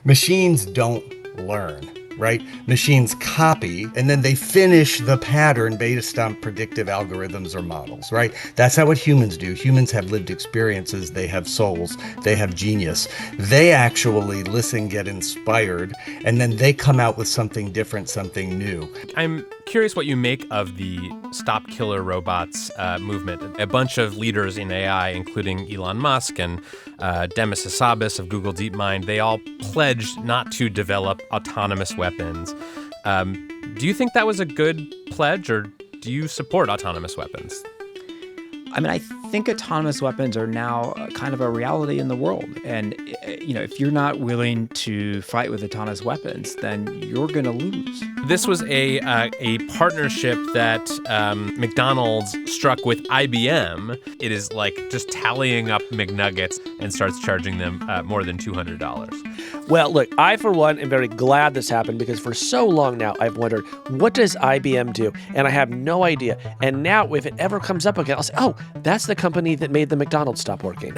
Machines don't learn, right? Machines copy, and then they finish the pattern based on predictive algorithms or models, right? That's not what humans do. Humans have lived experiences. They have souls. They have genius. They actually listen, get inspired, and then they come out with something different, something new. I'm curious what you make of the Stop Killer Robots movement. A bunch of leaders in AI, including Elon Musk and Demis Hassabis of Google DeepMind, they all pledged not to develop autonomous weapons. Do you think that was a good pledge, or do you support autonomous weapons? I mean, I think autonomous weapons are now kind of a reality in the world. And, if you're not willing to fight with autonomous weapons, then you're going to lose. This was a partnership that McDonald's struck with IBM. It is like just tallying up McNuggets and starts charging them more than $200. Well, look, I, for one, am very glad this happened because for so long now I've wondered, what does IBM do? And I have no idea. And now if it ever comes up again, I'll say, oh, that's the company that made the McDonald's stop working.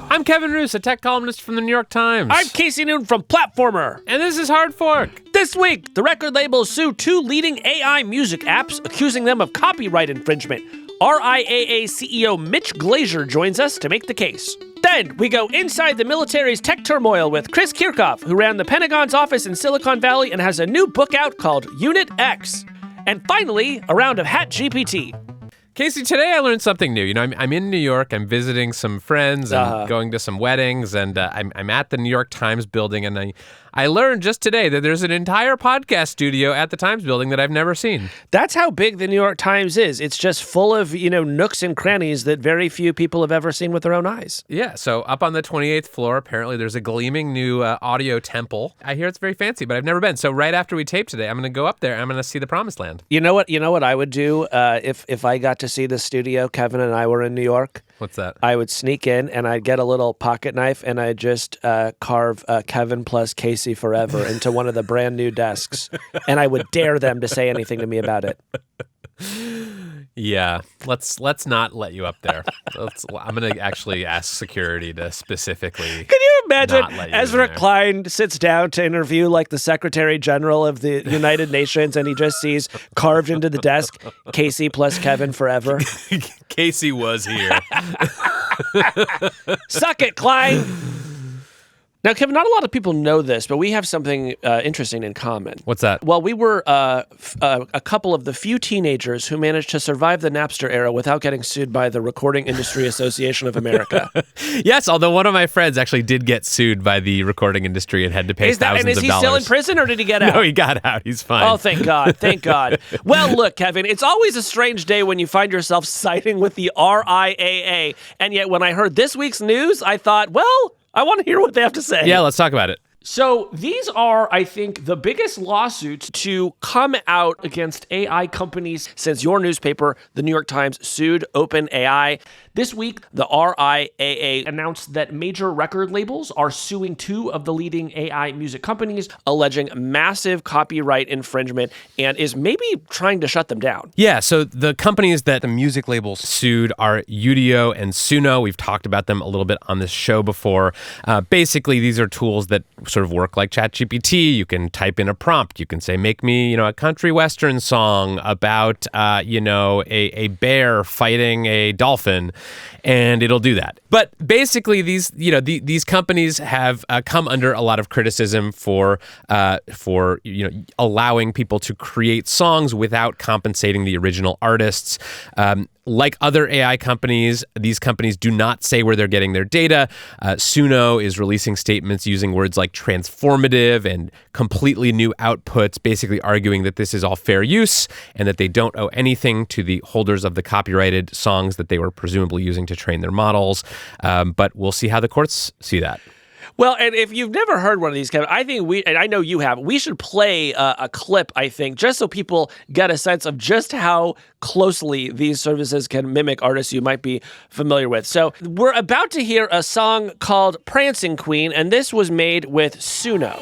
I'm Kevin Roose, a tech columnist from the New York Times. I'm Casey Newton from Platformer. And this is Hard Fork. This week, the record labels sue 2 leading AI music apps, accusing them of copyright infringement. RIAA CEO Mitch Glazier joins us to make the case. Then we go inside the military's tech turmoil with Chris Kirchhoff, who ran the Pentagon's office in Silicon Valley and has a new book out called Unit X. And finally, a round of HatGPT. Casey, today I learned something new. I'm in New York. I'm visiting some friends and going to some weddings, and I'm at the New York Times building, and I learned just today that there's an entire podcast studio at the Times building that I've never seen. That's how big the New York Times is. It's just full of, nooks and crannies that very few people have ever seen with their own eyes. Yeah, so up on the 28th floor, apparently there's a gleaming new audio temple. I hear it's very fancy, but I've never been. So right after we tape today, I'm going to go up there and I'm going to see the promised land. You know what I would do if I got to see the studio, Kevin and I were in New York? What's that? I would sneak in and I'd get a little pocket knife and I'd just carve Kevin plus Casey forever into one of the brand new desks. And I would dare them to say anything to me about it. Yeah, let's not let you up there. I'm going to actually ask security to specifically. Can you imagine Ezra Klein sits down to interview like the Secretary General of the United Nations and he just sees carved into the desk, Casey plus Kevin forever? Casey was here. Suck it, Klein. Now, Kevin, not a lot of people know this, but we have something interesting in common. What's that? Well, we were a couple of the few teenagers who managed to survive the Napster era without getting sued by the Recording Industry Association of America. Yes, although one of my friends actually did get sued by the recording industry and had to pay thousands of dollars. And is he still in prison or did he get out? No, he got out. He's fine. Oh, thank God. Thank God. Well, look, Kevin, it's always a strange day when you find yourself siding with the RIAA. And yet when I heard this week's news, I thought, well, I want to hear what they have to say. Yeah, let's talk about it. So these are, I think, the biggest lawsuits to come out against AI companies since your newspaper, the New York Times, sued OpenAI. This week, the RIAA announced that major record labels are suing 2 of the leading AI music companies, alleging massive copyright infringement, and is maybe trying to shut them down. Yeah, so the companies that the music labels sued are Udio and Suno. We've talked about them a little bit on this show before. Basically, these are tools that sort of work like ChatGPT. You can type in a prompt. You can say, make me, a country western song about, a bear fighting a dolphin, and it'll do that. But basically, these companies have come under a lot of criticism for allowing people to create songs without compensating the original artists. Like other AI companies, these companies do not say where they're getting their data. Suno is releasing statements using words like transformative and completely new outputs, basically arguing that this is all fair use and that they don't owe anything to the holders of the copyrighted songs that they were presumably using to train their models. But we'll see how the courts see that. Well, and if you've never heard one of these, Kevin, I think and I know you have, we should play a clip, I think, just so people get a sense of just how closely these services can mimic artists you might be familiar with. So we're about to hear a song called Prancing Queen, and this was made with Suno.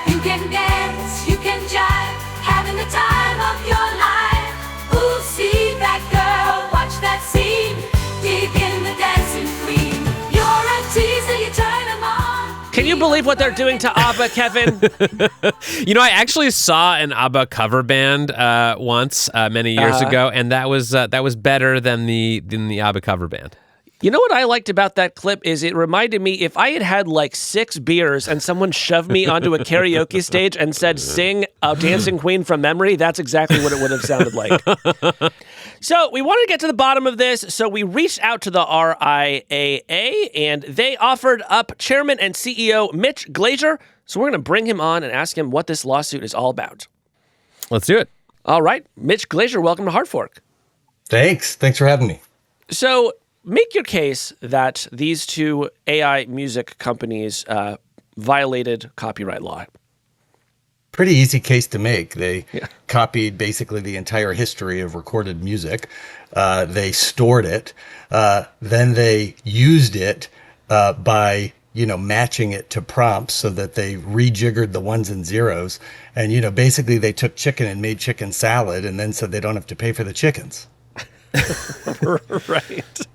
You can dance, you can jive, having the time of your life. Ooh, see that girl. you believe what they're doing to ABBA, Kevin? I actually saw an ABBA cover band once many years ago, and that was better than the ABBA cover band. You know what I liked about that clip is it reminded me if I had had like 6 beers and someone shoved me onto a karaoke stage and said, sing Dancing Queen from memory, that's exactly what it would have sounded like. So we wanted to get to the bottom of this, so we reached out to the RIAA, and they offered up Chairman and CEO Mitch Glazier. So we're going to bring him on and ask him what this lawsuit is all about. Let's do it. All right. Mitch Glazier, welcome to Hard Fork. Thanks for having me. So make your case that these two AI music companies violated copyright law. Pretty easy case to make. They copied basically the entire history of recorded music. They stored it. Then they used it by matching it to prompts so that they rejiggered the ones and zeros. And, basically they took chicken and made chicken salad and then said they don't have to pay for the chickens. Right.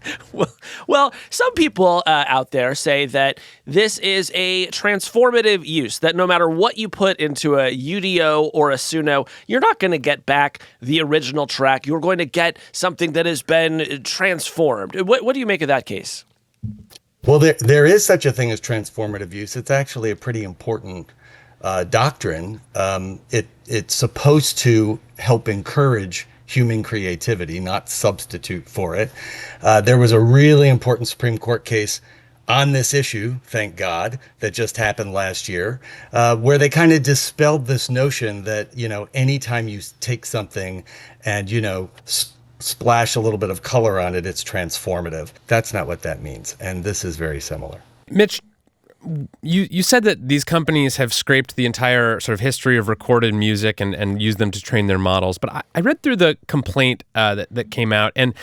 Well, some people out there say that this is a transformative use, that no matter what you put into a UDO or a Suno, you're not going to get back the original track. You're going to get something that has been transformed. What do you make of that case? Well, there is such a thing as transformative use. It's actually a pretty important doctrine. It's supposed to help encourage human creativity, not substitute for it. There was a really important Supreme Court case on this issue, thank God, that just happened last year, where they kind of dispelled this notion that, anytime you take something and, splash a little bit of color on it, it's transformative. That's not what that means. And this is very similar. Mitch, you said that these companies have scraped the entire sort of history of recorded music and used them to train their models. But I read through the complaint that came out, and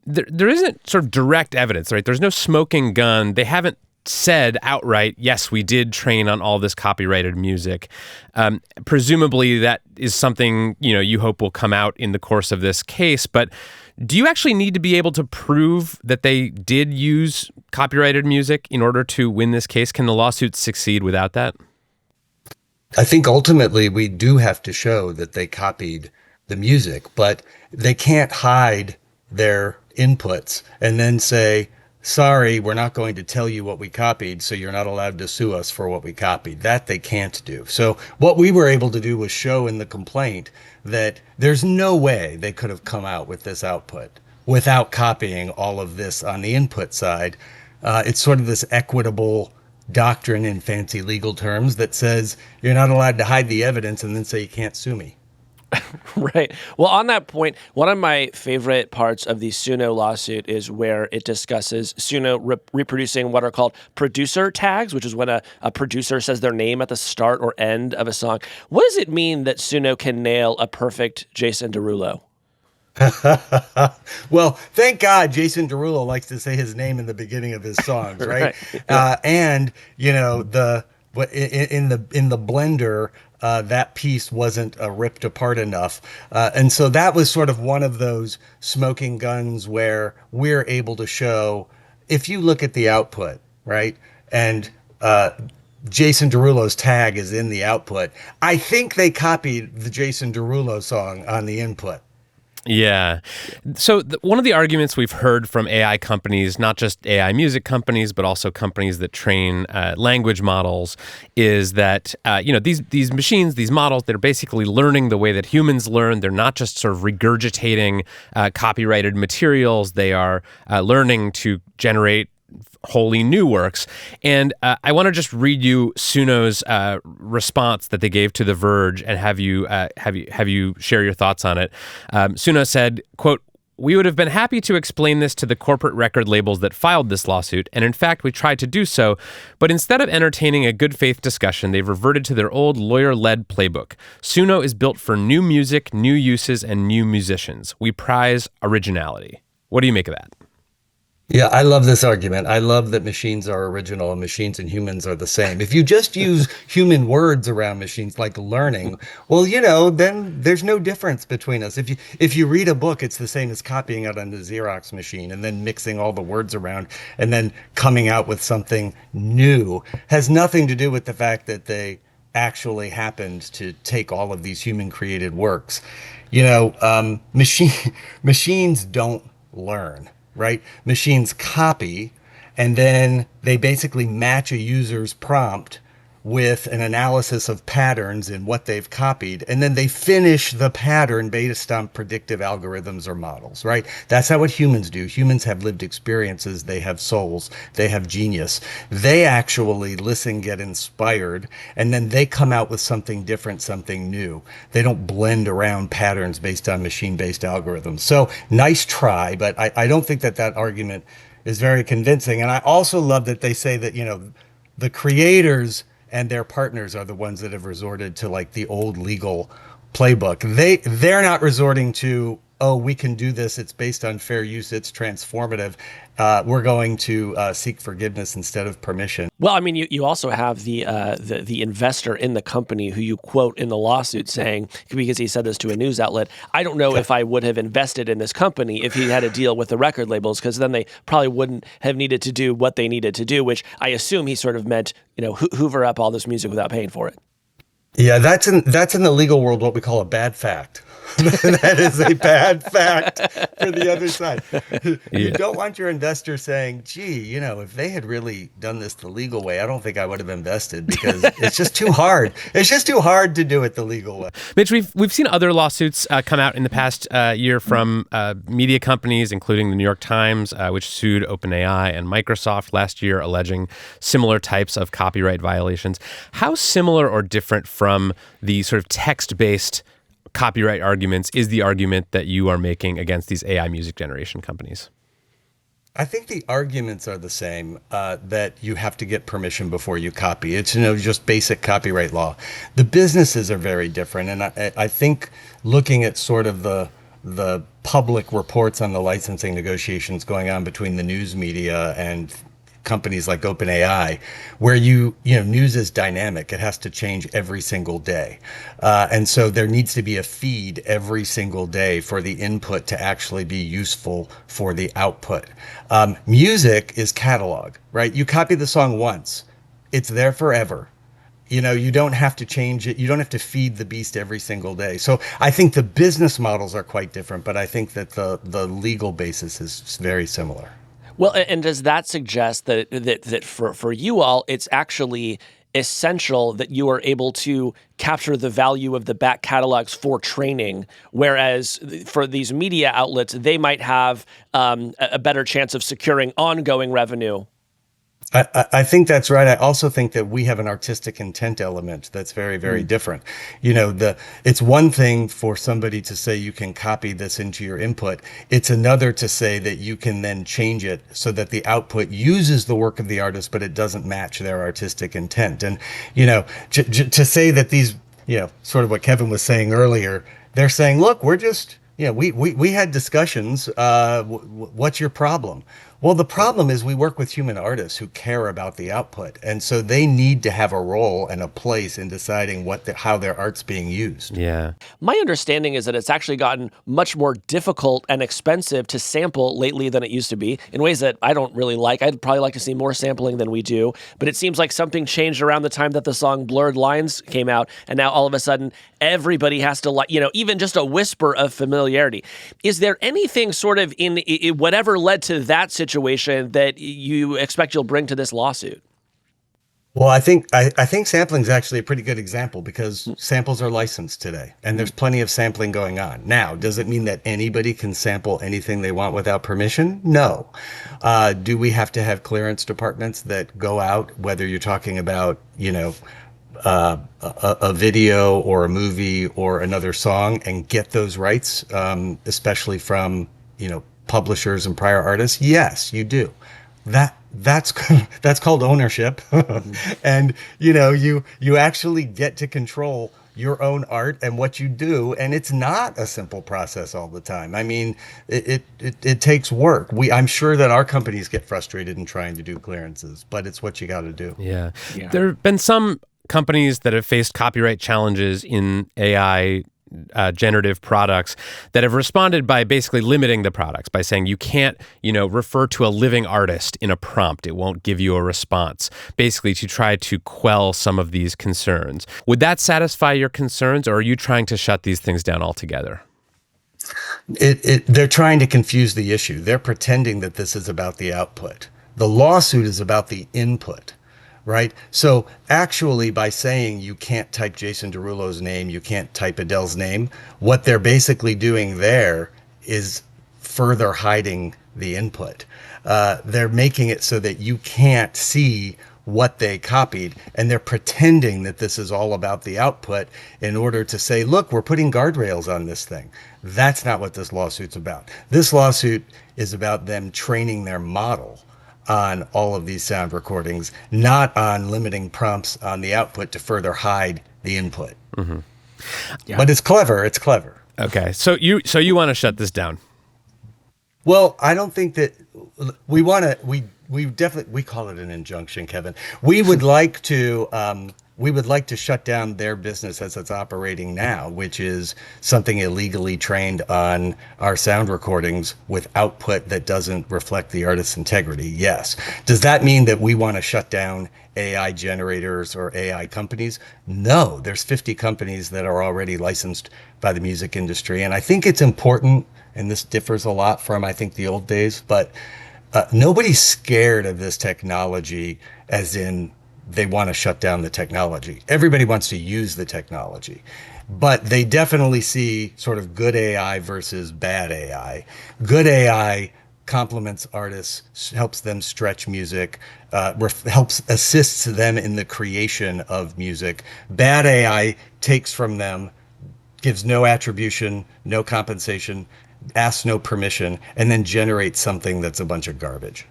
there isn't sort of direct evidence, right? There's no smoking gun. They haven't said outright, yes, we did train on all this copyrighted music. Presumably that is something, you hope will come out in the course of this case. But do you actually need to be able to prove that they did use copyrighted music in order to win this case? Can the lawsuit succeed without that? I think ultimately we do have to show that they copied the music, but they can't hide their inputs and then say, sorry, we're not going to tell you what we copied, so you're not allowed to sue us for what we copied. That they can't do. So what we were able to do was show in the complaint that there's no way they could have come out with this output without copying all of this on the input side. It's sort of this equitable doctrine in fancy legal terms that says you're not allowed to hide the evidence and then say you can't sue me. Right. Well, on that point, one of my favorite parts of the Suno lawsuit is where it discusses Suno reproducing what are called producer tags, which is when a producer says their name at the start or end of a song. What does it mean that Suno can nail a perfect Jason Derulo? Well, thank God Jason Derulo likes to say his name in the beginning of his songs, right? And in the blender, that piece wasn't ripped apart enough. And so that was sort of one of those smoking guns where we're able to show, if you look at the output, right, and Jason Derulo's tag is in the output, I think they copied the Jason Derulo song on the input. Yeah. So one of the arguments we've heard from AI companies, not just AI music companies, but also companies that train language models, is that these machines, these models, they're basically learning the way that humans learn. They're not just sort of regurgitating copyrighted materials. They are learning to generate wholly new works. And I want to just read you Suno's response that they gave to The Verge and have you share your thoughts on it. Suno said, quote, "We would have been happy to explain this to the corporate record labels that filed this lawsuit, and in fact, we tried to do so, but instead of entertaining a good faith discussion, they've reverted to their old lawyer-led playbook. Suno is built for new music, new uses, and new musicians. We prize originality." What do you make of that? Yeah, I love this argument. I love that machines are original and machines and humans are the same. If you just use human words around machines like learning, well, then there's no difference between us. If you read a book, it's the same as copying it on the Xerox machine and then mixing all the words around and then coming out with something new. Has nothing to do with the fact that they actually happened to take all of these human created works. Machines don't learn, right? Machines copy, and then they basically match a user's prompt with an analysis of patterns in what they've copied, and then they finish the pattern based on predictive algorithms or models, right? That's not what humans do. Humans have lived experiences, they have souls, they have genius. They actually listen, get inspired, and then they come out with something different, something new. They don't blend around patterns based on machine-based algorithms. So nice try, but I don't think that argument is very convincing. And I also love that they say that, the creators and their partners are the ones that have resorted to like the old legal playbook. They're not resorting to, oh, we can do this. It's based on fair use. It's transformative. We're going to seek forgiveness instead of permission. Well, I mean, you also have the investor in the company who you quote in the lawsuit saying, because he said this to a news outlet, I don't know if I would have invested in this company if he had a deal with the record labels, because then they probably wouldn't have needed to do what they needed to do, which I assume he sort of meant, hoover up all this music without paying for it. Yeah, that's in the legal world what we call a bad fact. That is a bad fact for the other side. You don't want your investor saying, gee, if they had really done this the legal way, I don't think I would have invested, because it's just too hard. It's just too hard to do it the legal way. Mitch, we've seen other lawsuits come out in the past year from media companies, including the New York Times, which sued OpenAI, and Microsoft last year, alleging similar types of copyright violations. How similar or different from the sort of text-based copyright arguments is the argument that you are making against these AI music generation companies? I think the arguments are the same, that you have to get permission before you copy. It's, just basic copyright law. The businesses are very different. And I think looking at sort of the public reports on the licensing negotiations going on between the news media and companies like OpenAI, where news is dynamic. It has to change every single day. And so there needs to be a feed every single day for the input to actually be useful for the output. Music is catalog, right? You copy the song once, it's there forever. You don't have to change it. You don't have to feed the beast every single day. So I think the business models are quite different, but I think that the legal basis is very similar. Well, and does that suggest that for you all, it's actually essential that you are able to capture the value of the back catalogs for training, whereas for these media outlets, they might have a better chance of securing ongoing revenue? I think that's right. I also think that we have an artistic intent element that's very, very different. It's one thing for somebody to say you can copy this into your input. It's another to say that you can then change it so that the output uses the work of the artist, but it doesn't match their artistic intent. And, to say that these, sort of what Kevin was saying earlier, they're saying, look, we're just, we had discussions. What's your problem? Well, the problem is we work with human artists who care about the output. And so they need to have a role and a place in deciding how their art's being used. Yeah. My understanding is that it's actually gotten much more difficult and expensive to sample lately than it used to be, in ways that I don't really like. I'd probably like to see more sampling than we do. But it seems like something changed around the time that the song Blurred Lines came out. And now all of a sudden, everybody has to, even just a whisper of familiarity. Is there anything sort of in whatever led to that situation that you expect you'll bring to this lawsuit? Well, I think sampling is actually a pretty good example, because samples are licensed today, and there's plenty of sampling going on. Now, does it mean that anybody can sample anything they want without permission? No. Do we have to have clearance departments that go out, whether you're talking about, a video or a movie or another song, and get those rights, especially from, publishers and prior artists? Yes, you do. That's called ownership. And you actually get to control your own art and what you do, and it's not a simple process all the time. I mean, it takes work. I'm sure that our companies get frustrated in trying to do clearances, but it's what you got to do. Yeah. There have been some companies that have faced copyright challenges in AI generative products that have responded by basically limiting the products by saying you can't, refer to a living artist in a prompt. It won't give you a response, basically to try to quell some of these concerns. Would that satisfy your concerns, or are you trying to shut these things down altogether? They're trying to confuse the issue. They're pretending that this is about the output. The lawsuit is about the input. Right? So actually, by saying you can't type Jason Derulo's name, you can't type Adele's name, what they're basically doing there is further hiding the input. They're making it so that you can't see what they copied, and they're pretending that this is all about the output in order to say, look, we're putting guardrails on this thing. That's not what this lawsuit's about. This lawsuit is about them training their model on all of these sound recordings, not on limiting prompts on the output to further hide the input. Mm-hmm. Yeah. But it's clever. It's clever. Okay. So you want to shut this down? Well, I don't think that we want to. We definitely call it an injunction, Kevin. We would like to. We would like to shut down their business as it's operating now, which is something illegally trained on our sound recordings with output that doesn't reflect the artist's integrity. Yes. Does that mean that we want to shut down AI generators or AI companies? No, there's 50 companies that are already licensed by the music industry. And I think it's important, and this differs a lot from, I think, the old days, but nobody's scared of this technology as in they want to shut down the technology. Everybody wants to use the technology, but they definitely see sort of good AI versus bad AI. Good AI complements artists, helps them stretch music, assists them in the creation of music. Bad AI takes from them, gives no attribution, no compensation, asks no permission, and then generates something that's a bunch of garbage.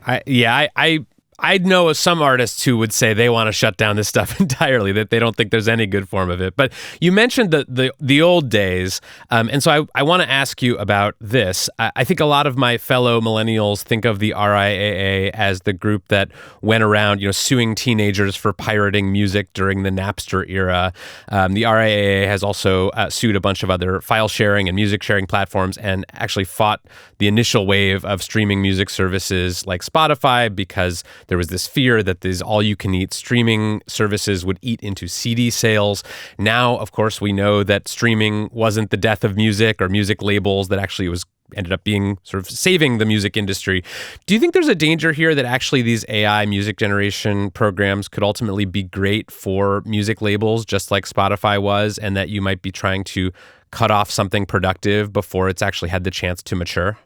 I know of some artists who would say they want to shut down this stuff entirely, that they don't think there's any good form of it. But you mentioned the old days, and so I want to ask you about this. I think a lot of my fellow millennials think of the RIAA as the group that went around, suing teenagers for pirating music during the Napster era. The RIAA has also sued a bunch of other file sharing and music sharing platforms, and actually fought the initial wave of streaming music services like Spotify because there was this fear that these all-you-can-eat streaming services would eat into CD sales. Now, of course, we know that streaming wasn't the death of music or music labels, that actually ended up being sort of saving the music industry. Do you think there's a danger here that actually these AI music generation programs could ultimately be great for music labels, just like Spotify was, and that you might be trying to cut off something productive before it's actually had the chance to mature?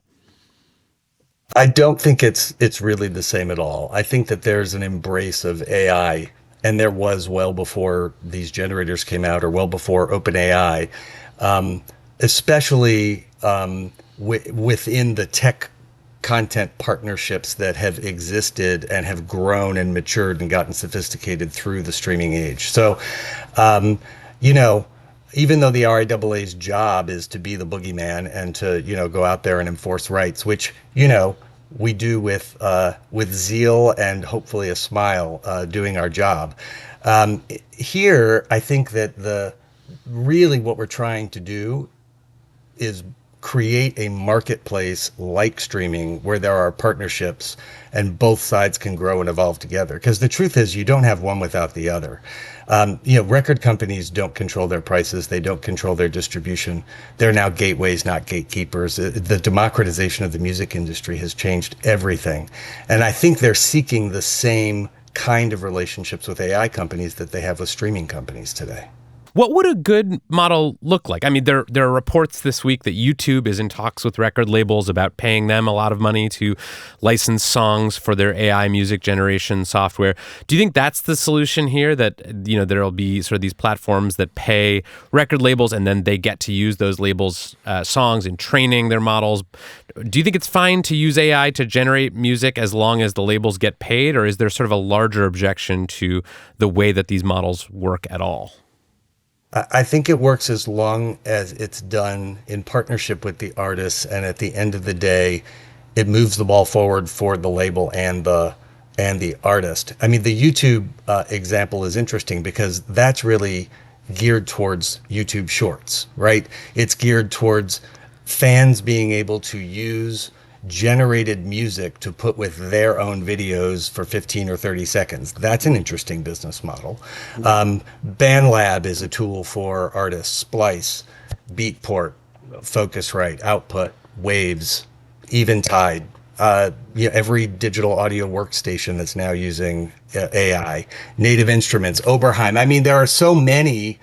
I don't think it's really the same at all. I think that there's an embrace of AI, and there was well before these generators came out, or well before OpenAI, especially within the tech content partnerships that have existed and have grown and matured and gotten sophisticated through the streaming age. So, even though the RIAA's job is to be the boogeyman and to, go out there and enforce rights, which, we do with zeal and hopefully a smile, doing our job. Here, I think that really what we're trying to do is create a marketplace like streaming where there are partnerships and both sides can grow and evolve together. Because the truth is, you don't have one without the other. Record companies don't control their prices. They don't control their distribution. They're now gateways, not gatekeepers. The democratization of the music industry has changed everything. And I think they're seeking the same kind of relationships with AI companies that they have with streaming companies today. What would a good model look like? I mean, there are reports this week that YouTube is in talks with record labels about paying them a lot of money to license songs for their AI music generation software. Do you think that's the solution here, that, there'll be sort of these platforms that pay record labels and then they get to use those labels' songs in training their models? Do you think it's fine to use AI to generate music as long as the labels get paid, or is there sort of a larger objection to the way that these models work at all? I think it works as long as it's done in partnership with the artists, and at the end of the day, it moves the ball forward for the label and the artist. I mean, the YouTube example is interesting because that's really geared towards YouTube Shorts, right? It's geared towards fans being able to use generated music to put with their own videos for 15 or 30 seconds. That's an interesting business model. BandLab is a tool for artists, Splice, Beatport, Focusrite, Output, Waves, Eventide, every digital audio workstation that's now using AI, Native Instruments, Oberheim. I mean, there are so many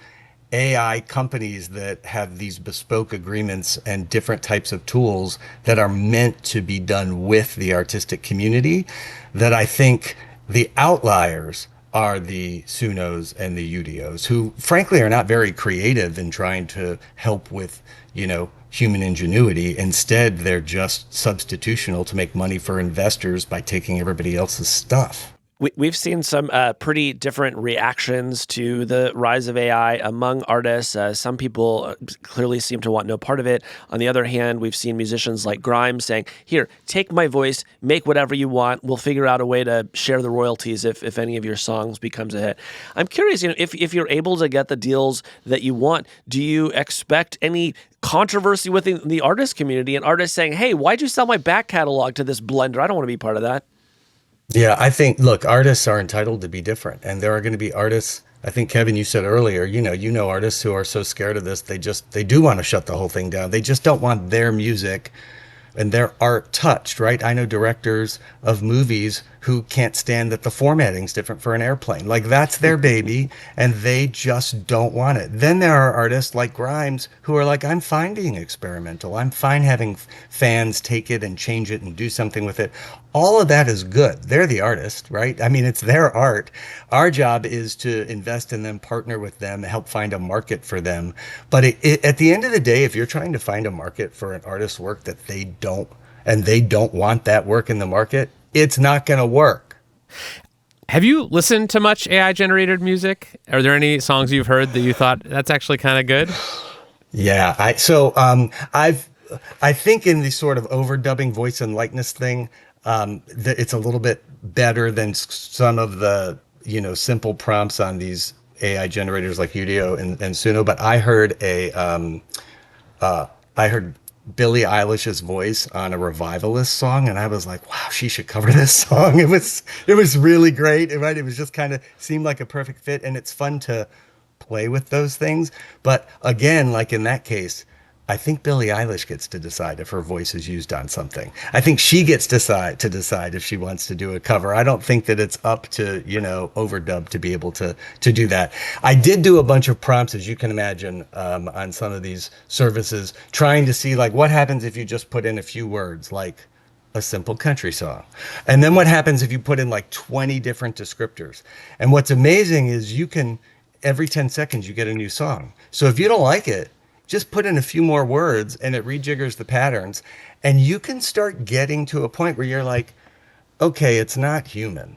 AI companies that have these bespoke agreements and different types of tools that are meant to be done with the artistic community, that I think the outliers are the Sunos and the Udios, who frankly are not very creative in trying to help with, human ingenuity. Instead, they're just substitutional to make money for investors by taking everybody else's stuff. We've seen some pretty different reactions to the rise of AI among artists. Some people clearly seem to want no part of it. On the other hand, we've seen musicians like Grimes saying, here, take my voice, make whatever you want. We'll figure out a way to share the royalties if any of your songs becomes a hit. I'm curious, if you're able to get the deals that you want, do you expect any controversy within the artist community and artists saying, hey, why'd you sell my back catalog to this blender? I don't want to be part of that. Yeah, I think, look, artists are entitled to be different. And there are going to be artists, I think, Kevin, you said earlier, artists who are so scared of this, they do want to shut the whole thing down. They just don't want their music and their art touched, right? I know directors of movies who can't stand that the formatting's different for an airplane. Like, that's their baby, and they just don't want it. Then there are artists like Grimes who are like, I'm fine being experimental. I'm fine having fans take it and change it and do something with it. All of that is good. They're the artist, right? I mean, it's their art. Our job is to invest in them, partner with them, help find a market for them. But at the end of the day, if you're trying to find a market for an artist's work that they don't want that work in the market, it's not going to work. Have you listened to much AI-generated music? Are there any songs you've heard that you thought that's actually kind of good? Yeah, I think in the sort of overdubbing voice and likeness thing, that it's a little bit better than some of the simple prompts on these AI generators like Udio and Suno. But I heard I heard Billie Eilish's voice on a Revivalist song, and I was like, wow, she should cover this song. It was really great, right? It was just kind of seemed like a perfect fit, and it's fun to play with those things. But again, like in that case, I think Billie Eilish gets to decide if her voice is used on something. I think she gets to decide if she wants to do a cover. I don't think that it's up to, overdub to be able to do that. I did do a bunch of prompts, as you can imagine, on some of these services, trying to see like what happens if you just put in a few words, like a simple country song. And then what happens if you put in like 20 different descriptors? And what's amazing is every 10 seconds you get a new song. So if you don't like it, just put in a few more words and it rejiggers the patterns, and you can start getting to a point where you're like, okay, it's not human.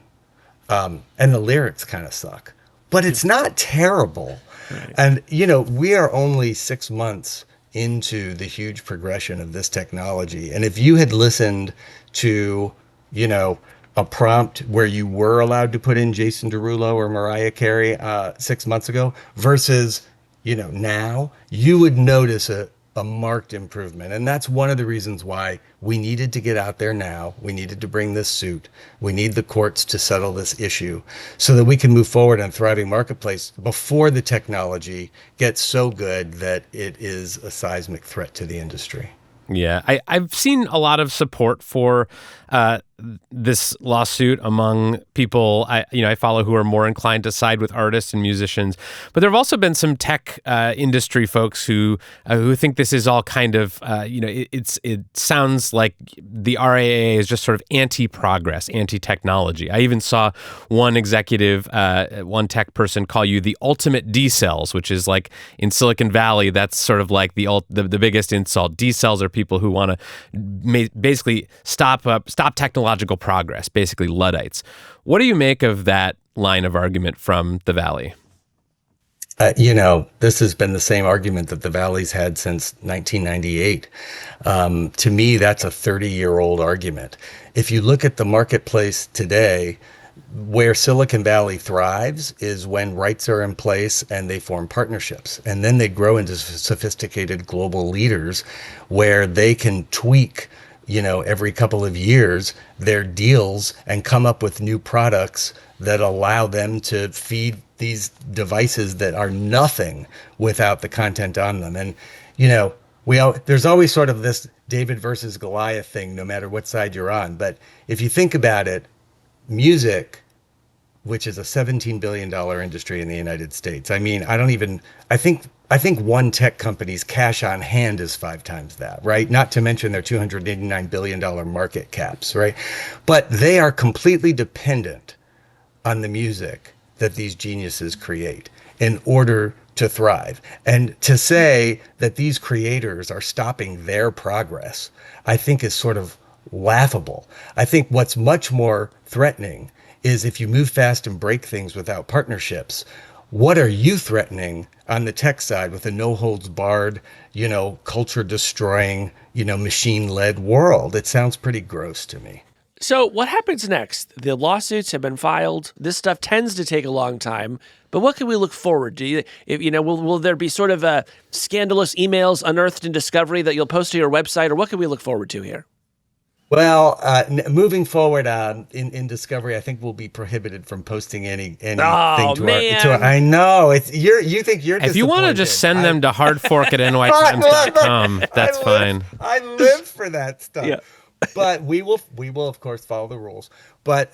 And the lyrics kind of suck, but it's not terrible. Right. And, we are only 6 months into the huge progression of this technology. And if you had listened to, a prompt where you were allowed to put in Jason Derulo or Mariah Carey 6 months ago versus now, you would notice a marked improvement. And that's one of the reasons why we needed to get out there now. We needed to bring this suit. We need the courts to settle this issue so that we can move forward on a thriving marketplace before the technology gets so good that it is a seismic threat to the industry. Yeah, I've seen a lot of support for this lawsuit among people I follow who are more inclined to side with artists and musicians. But there have also been some tech industry folks who think this is all kind of it sounds like the RIAA is just sort of anti-progress, anti-technology. I even saw one executive, one tech person call you the ultimate D-cells, which is like in Silicon Valley, that's sort of like the biggest insult. D-cells are people who want to basically stop technological progress, basically Luddites. What do you make of that line of argument from the Valley? This has been the same argument that the Valley's had since 1998. To me, that's a 30-year-old argument. If you look at the marketplace today, where Silicon Valley thrives is when rights are in place and they form partnerships. And then they grow into sophisticated global leaders where they can tweak, every couple of years their deals and come up with new products that allow them to feed these devices that are nothing without the content on them. And, there's always sort of this David versus Goliath thing, no matter what side you're on. But if you think about it, music, which is a $17 billion industry in the United States. I mean, I think one tech company's cash on hand is 5 times that, right? Not to mention their $289 billion market caps, right? But they are completely dependent on the music that these geniuses create in order to thrive. And to say that these creators are stopping their progress, I think is sort of laughable. I think what's much more threatening is if you move fast and break things without partnerships. What are you threatening on the tech side with a no holds barred, culture destroying, machine led world? It sounds pretty gross to me. So what happens next? The lawsuits have been filed. This stuff tends to take a long time. But what can we look forward to? Will there be sort of scandalous emails unearthed in Discovery that you'll post to your website, or what can we look forward to here? Well, moving forward in Discovery, I think we'll be prohibited from posting anything to our. I know you think you're. If you want to just send them to hardfork@nytimes.com, that's fine. I live for that stuff. Yeah. But we will of course follow the rules. But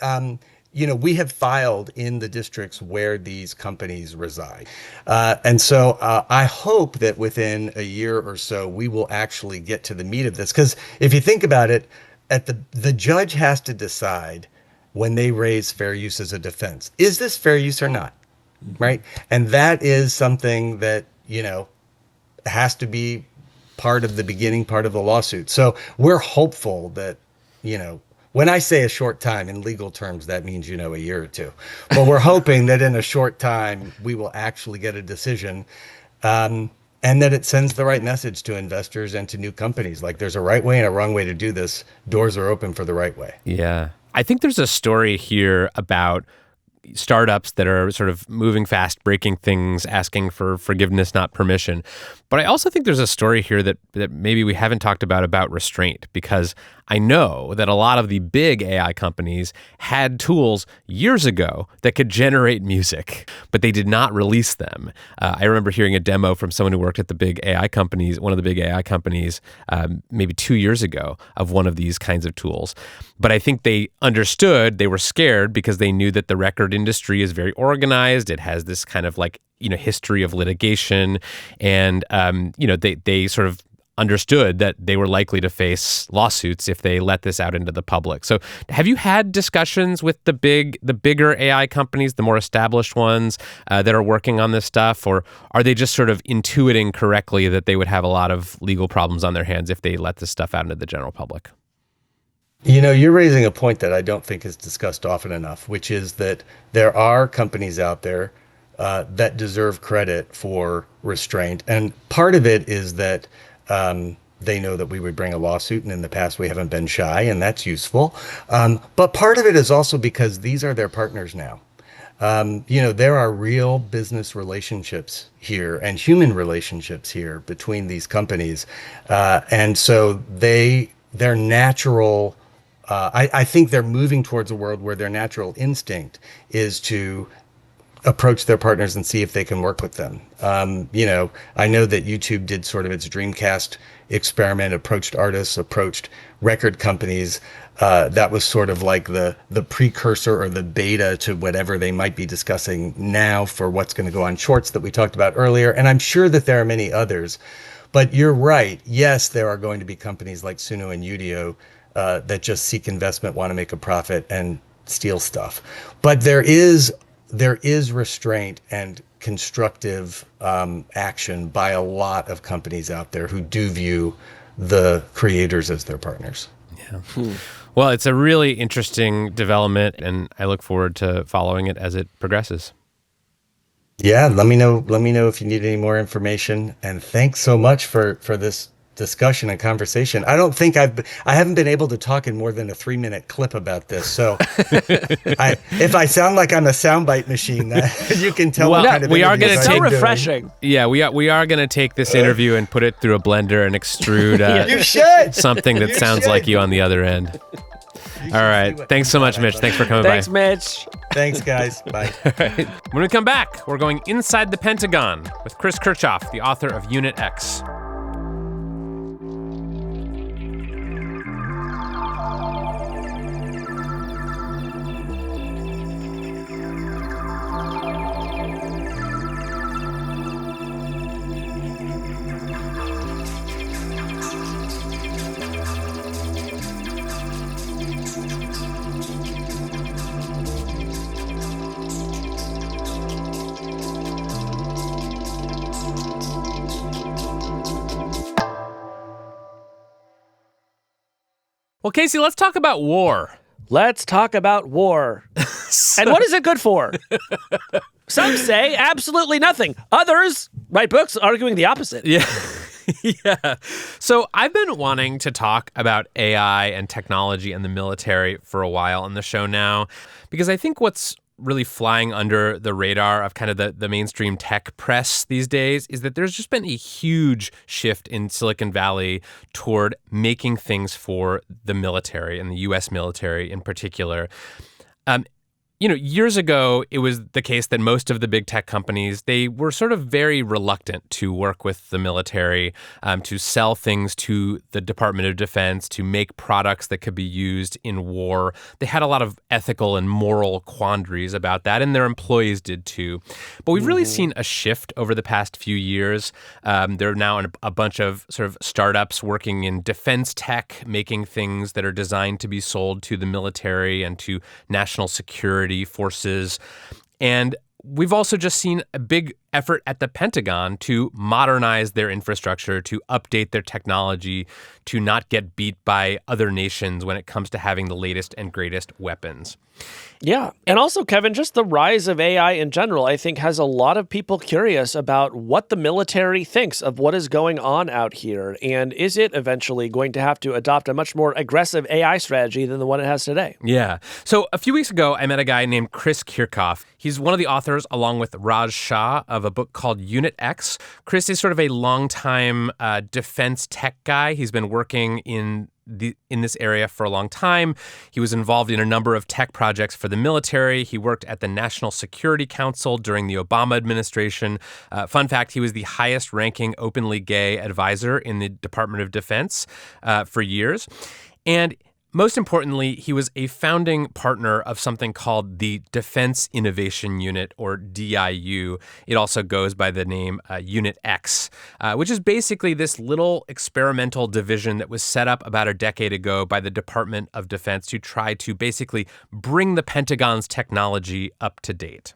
we have filed in the districts where these companies reside. And so I hope that within a year or so, we will actually get to the meat of this. Because if you think about it, the judge has to decide when they raise fair use as a defense. Is this fair use or not? Right? And that is something that, has to be part of the beginning part of the lawsuit. So we're hopeful that, when I say a short time in legal terms, that means, a year or two. But we're hoping that in a short time, we will actually get a decision and that it sends the right message to investors and to new companies. Like there's a right way and a wrong way to do this. Doors are open for the right way. Yeah. I think there's a story here about startups that are sort of moving fast, breaking things, asking for forgiveness, not permission. But I also think there's a story here that maybe we haven't talked about restraint, because I know that a lot of the big AI companies had tools years ago that could generate music, but they did not release them. I remember hearing a demo from someone who worked at the big AI companies, one of the big AI companies, maybe 2 years ago, of one of these kinds of tools. But I think they understood, they were scared because they knew that the record industry is very organized. It has this kind of history of litigation. And, they sort of understood that they were likely to face lawsuits if they let this out into the public. So have you had discussions with the bigger AI companies, the more established ones that are working on this stuff? Or are they just sort of intuiting correctly that they would have a lot of legal problems on their hands if they let this stuff out into the general public? You're raising a point that I don't think is discussed often enough, which is that there are companies out there that deserve credit for restraint. And part of it is that they know that we would bring a lawsuit, and in the past we haven't been shy, and that's useful. But part of it is also because these are their partners now. There are real business relationships here and human relationships here between these companies. And so their natural, I think they're moving towards a world where their natural instinct is to approach their partners and see if they can work with them. I know that YouTube did sort of its Dreamcast experiment, approached artists, approached record companies. That was sort of like the precursor or the beta to whatever they might be discussing now for what's going to go on Shorts that we talked about earlier. And I'm sure that there are many others. But you're right. Yes, there are going to be companies like Suno and Udio that just seek investment, want to make a profit, and steal stuff. But there is restraint and constructive action by a lot of companies out there who do view the creators as their partners. Yeah. Well, it's a really interesting development, and I look forward to following it as it progresses. Yeah, let me know. Let me know if you need any more information. And thanks so much for this discussion and conversation. I haven't been able to talk in more than a 3-minute clip about this. So if I sound like I'm a soundbite machine, that you can tell Well, what kind of we are interviews gonna It's so take- I'm doing. refreshing. Yeah, we are going to take this interview and put it through a blender and extrude You should. something that You sounds should. like you on the other end. All right. Thanks so much, Mitch. Thanks for coming Thanks, by. Mitch. Thanks, guys. Bye. When we come back, we're going inside the Pentagon with Chris Kirchhoff, the author of Unit X. Well, Casey, let's talk about war. Let's talk about war. And what is it good for? Some say absolutely nothing. Others write books arguing the opposite. Yeah. Yeah. So I've been wanting to talk about AI and technology and the military for a while on the show now, because I think what's really flying under the radar of kind of the mainstream tech press these days is that there's just been a huge shift in Silicon Valley toward making things for the military and the U.S. military in particular. Years ago, it was the case that most of the big tech companies, they were sort of very reluctant to work with the military, to sell things to the Department of Defense, to make products that could be used in war. They had a lot of ethical and moral quandaries about that, and their employees did too. But we've really seen a shift over the past few years. There are now a bunch of sort of startups working in defense tech, making things that are designed to be sold to the military and to national security forces. And we've also just seen a big effort at the Pentagon to modernize their infrastructure, to update their technology, to not get beat by other nations when it comes to having the latest and greatest weapons. Yeah. And also, Kevin, just the rise of AI in general, I think, has a lot of people curious about what the military thinks of what is going on out here. And is it eventually going to have to adopt a much more aggressive AI strategy than the one it has today? Yeah. So a few weeks ago, I met a guy named Chris Kirchhoff. He's one of the authors, along with Raj Shah, of a book called Unit X. Chris is sort of a longtime defense tech guy. He's been working in this area for a long time. He was involved in a number of tech projects for the military. He worked at the National Security Council during the Obama administration. Fun fact, he was the highest ranking openly gay advisor in the Department of Defense for years. And most importantly, he was a founding partner of something called the Defense Innovation Unit, or DIU. It also goes by the name Unit X, which is basically this little experimental division that was set up about a decade ago by the Department of Defense to try to basically bring the Pentagon's technology up to date.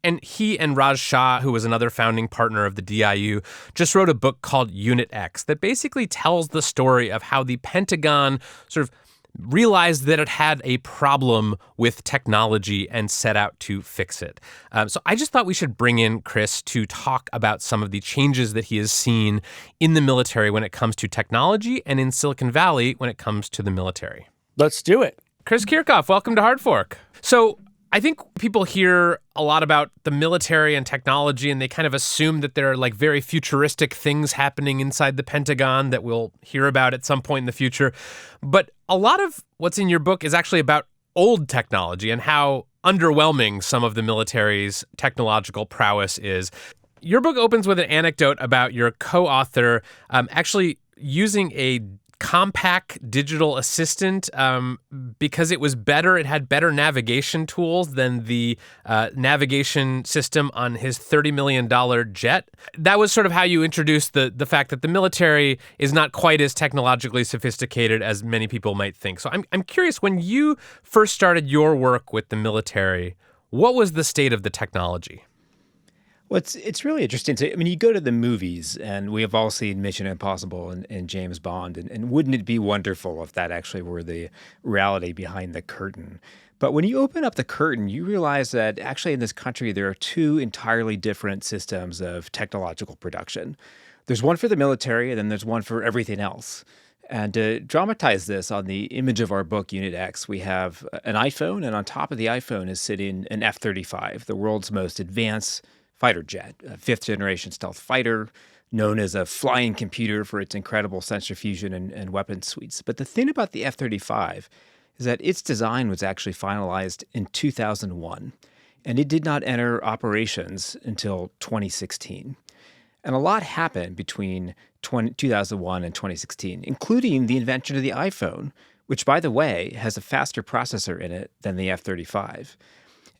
And he and Raj Shah, who was another founding partner of the DIU, just wrote a book called Unit X that basically tells the story of how the Pentagon sort of realized that it had a problem with technology and set out to fix it. So I just thought we should bring in Chris to talk about some of the changes that he has seen in the military when it comes to technology and in Silicon Valley when it comes to the military. Let's do it. Chris Kirchhoff, welcome to Hard Fork. So I think people hear a lot about the military and technology, and they kind of assume that there are like very futuristic things happening inside the Pentagon that we'll hear about at some point in the future. But a lot of what's in your book is actually about old technology and how underwhelming some of the military's technological prowess is. Your book opens with an anecdote about your co-author actually using a compact digital assistant because it was better. It had better navigation tools than the navigation system on his $30 million jet. That was sort of how you introduced the fact that the military is not quite as technologically sophisticated as many people might think. So I'm curious, when you first started your work with the military, what was the state of the technology? Well, it's really interesting. So, I mean, you go to the movies, and we have all seen Mission Impossible and James Bond, and wouldn't it be wonderful if that actually were the reality behind the curtain? But when you open up the curtain, you realize that actually in this country, there are two entirely different systems of technological production. There's one for the military, and then there's one for everything else. And to dramatize this, on the image of our book, Unit X, we have an iPhone, and on top of the iPhone is sitting an F-35, the world's most advanced fighter jet, a fifth-generation stealth fighter, known as a flying computer for its incredible sensor fusion and weapon suites. But the thing about the F-35 is that its design was actually finalized in 2001, and it did not enter operations until 2016. And a lot happened between 2001 and 2016, including the invention of the iPhone, which, by the way, has a faster processor in it than the F-35.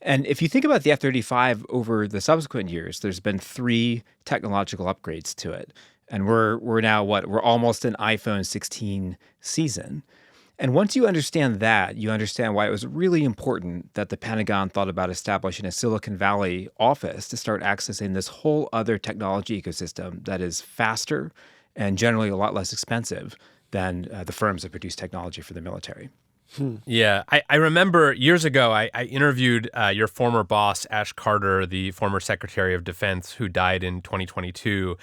And if you think about the F-35 over the subsequent years, there's been 3 technological upgrades to it. And we're now We're almost an iPhone 16 season. And once you understand that, you understand why it was really important that the Pentagon thought about establishing a Silicon Valley office to start accessing this whole other technology ecosystem that is faster and generally a lot less expensive than the firms that produce technology for the military. Yeah, I remember years ago, I interviewed your former boss, Ash Carter, the former Secretary of Defense, who died in 2022.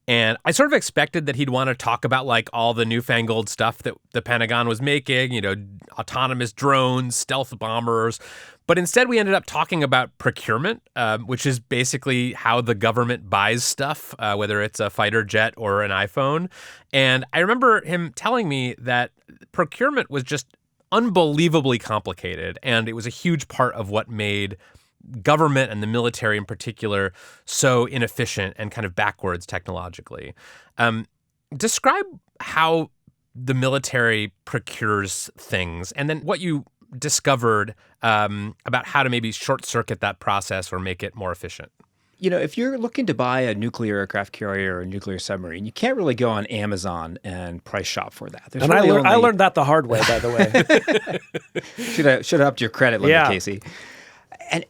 And I sort of expected that he'd want to talk about like all the newfangled stuff that the Pentagon was making, autonomous drones, stealth bombers. But instead, we ended up talking about procurement, which is basically how the government buys stuff, whether it's a fighter jet or an iPhone. And I remember him telling me that procurement was just unbelievably complicated, and it was a huge part of what made government and the military in particular so inefficient and kind of backwards technologically. Describe how the military procures things, and then what you discovered about how to maybe short circuit that process or make it more efficient. If you're looking to buy a nuclear aircraft carrier or a nuclear submarine, you can't really go on Amazon and price shop for that. And I learned that the hard way, by the way. Should have upped your credit limit, Casey.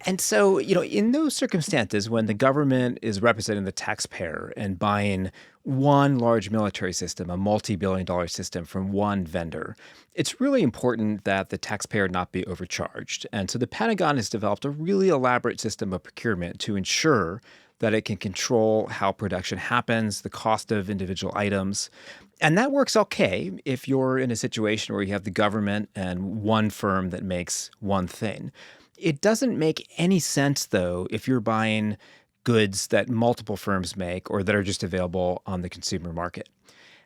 And so, in those circumstances, when the government is representing the taxpayer and buying one large military system, a multi-billion-dollar system from one vendor, it's really important that the taxpayer not be overcharged. And so the Pentagon has developed a really elaborate system of procurement to ensure that it can control how production happens, the cost of individual items. And that works okay if you're in a situation where you have the government and one firm that makes one thing. It doesn't make any sense, though, if you're buying goods that multiple firms make or that are just available on the consumer market.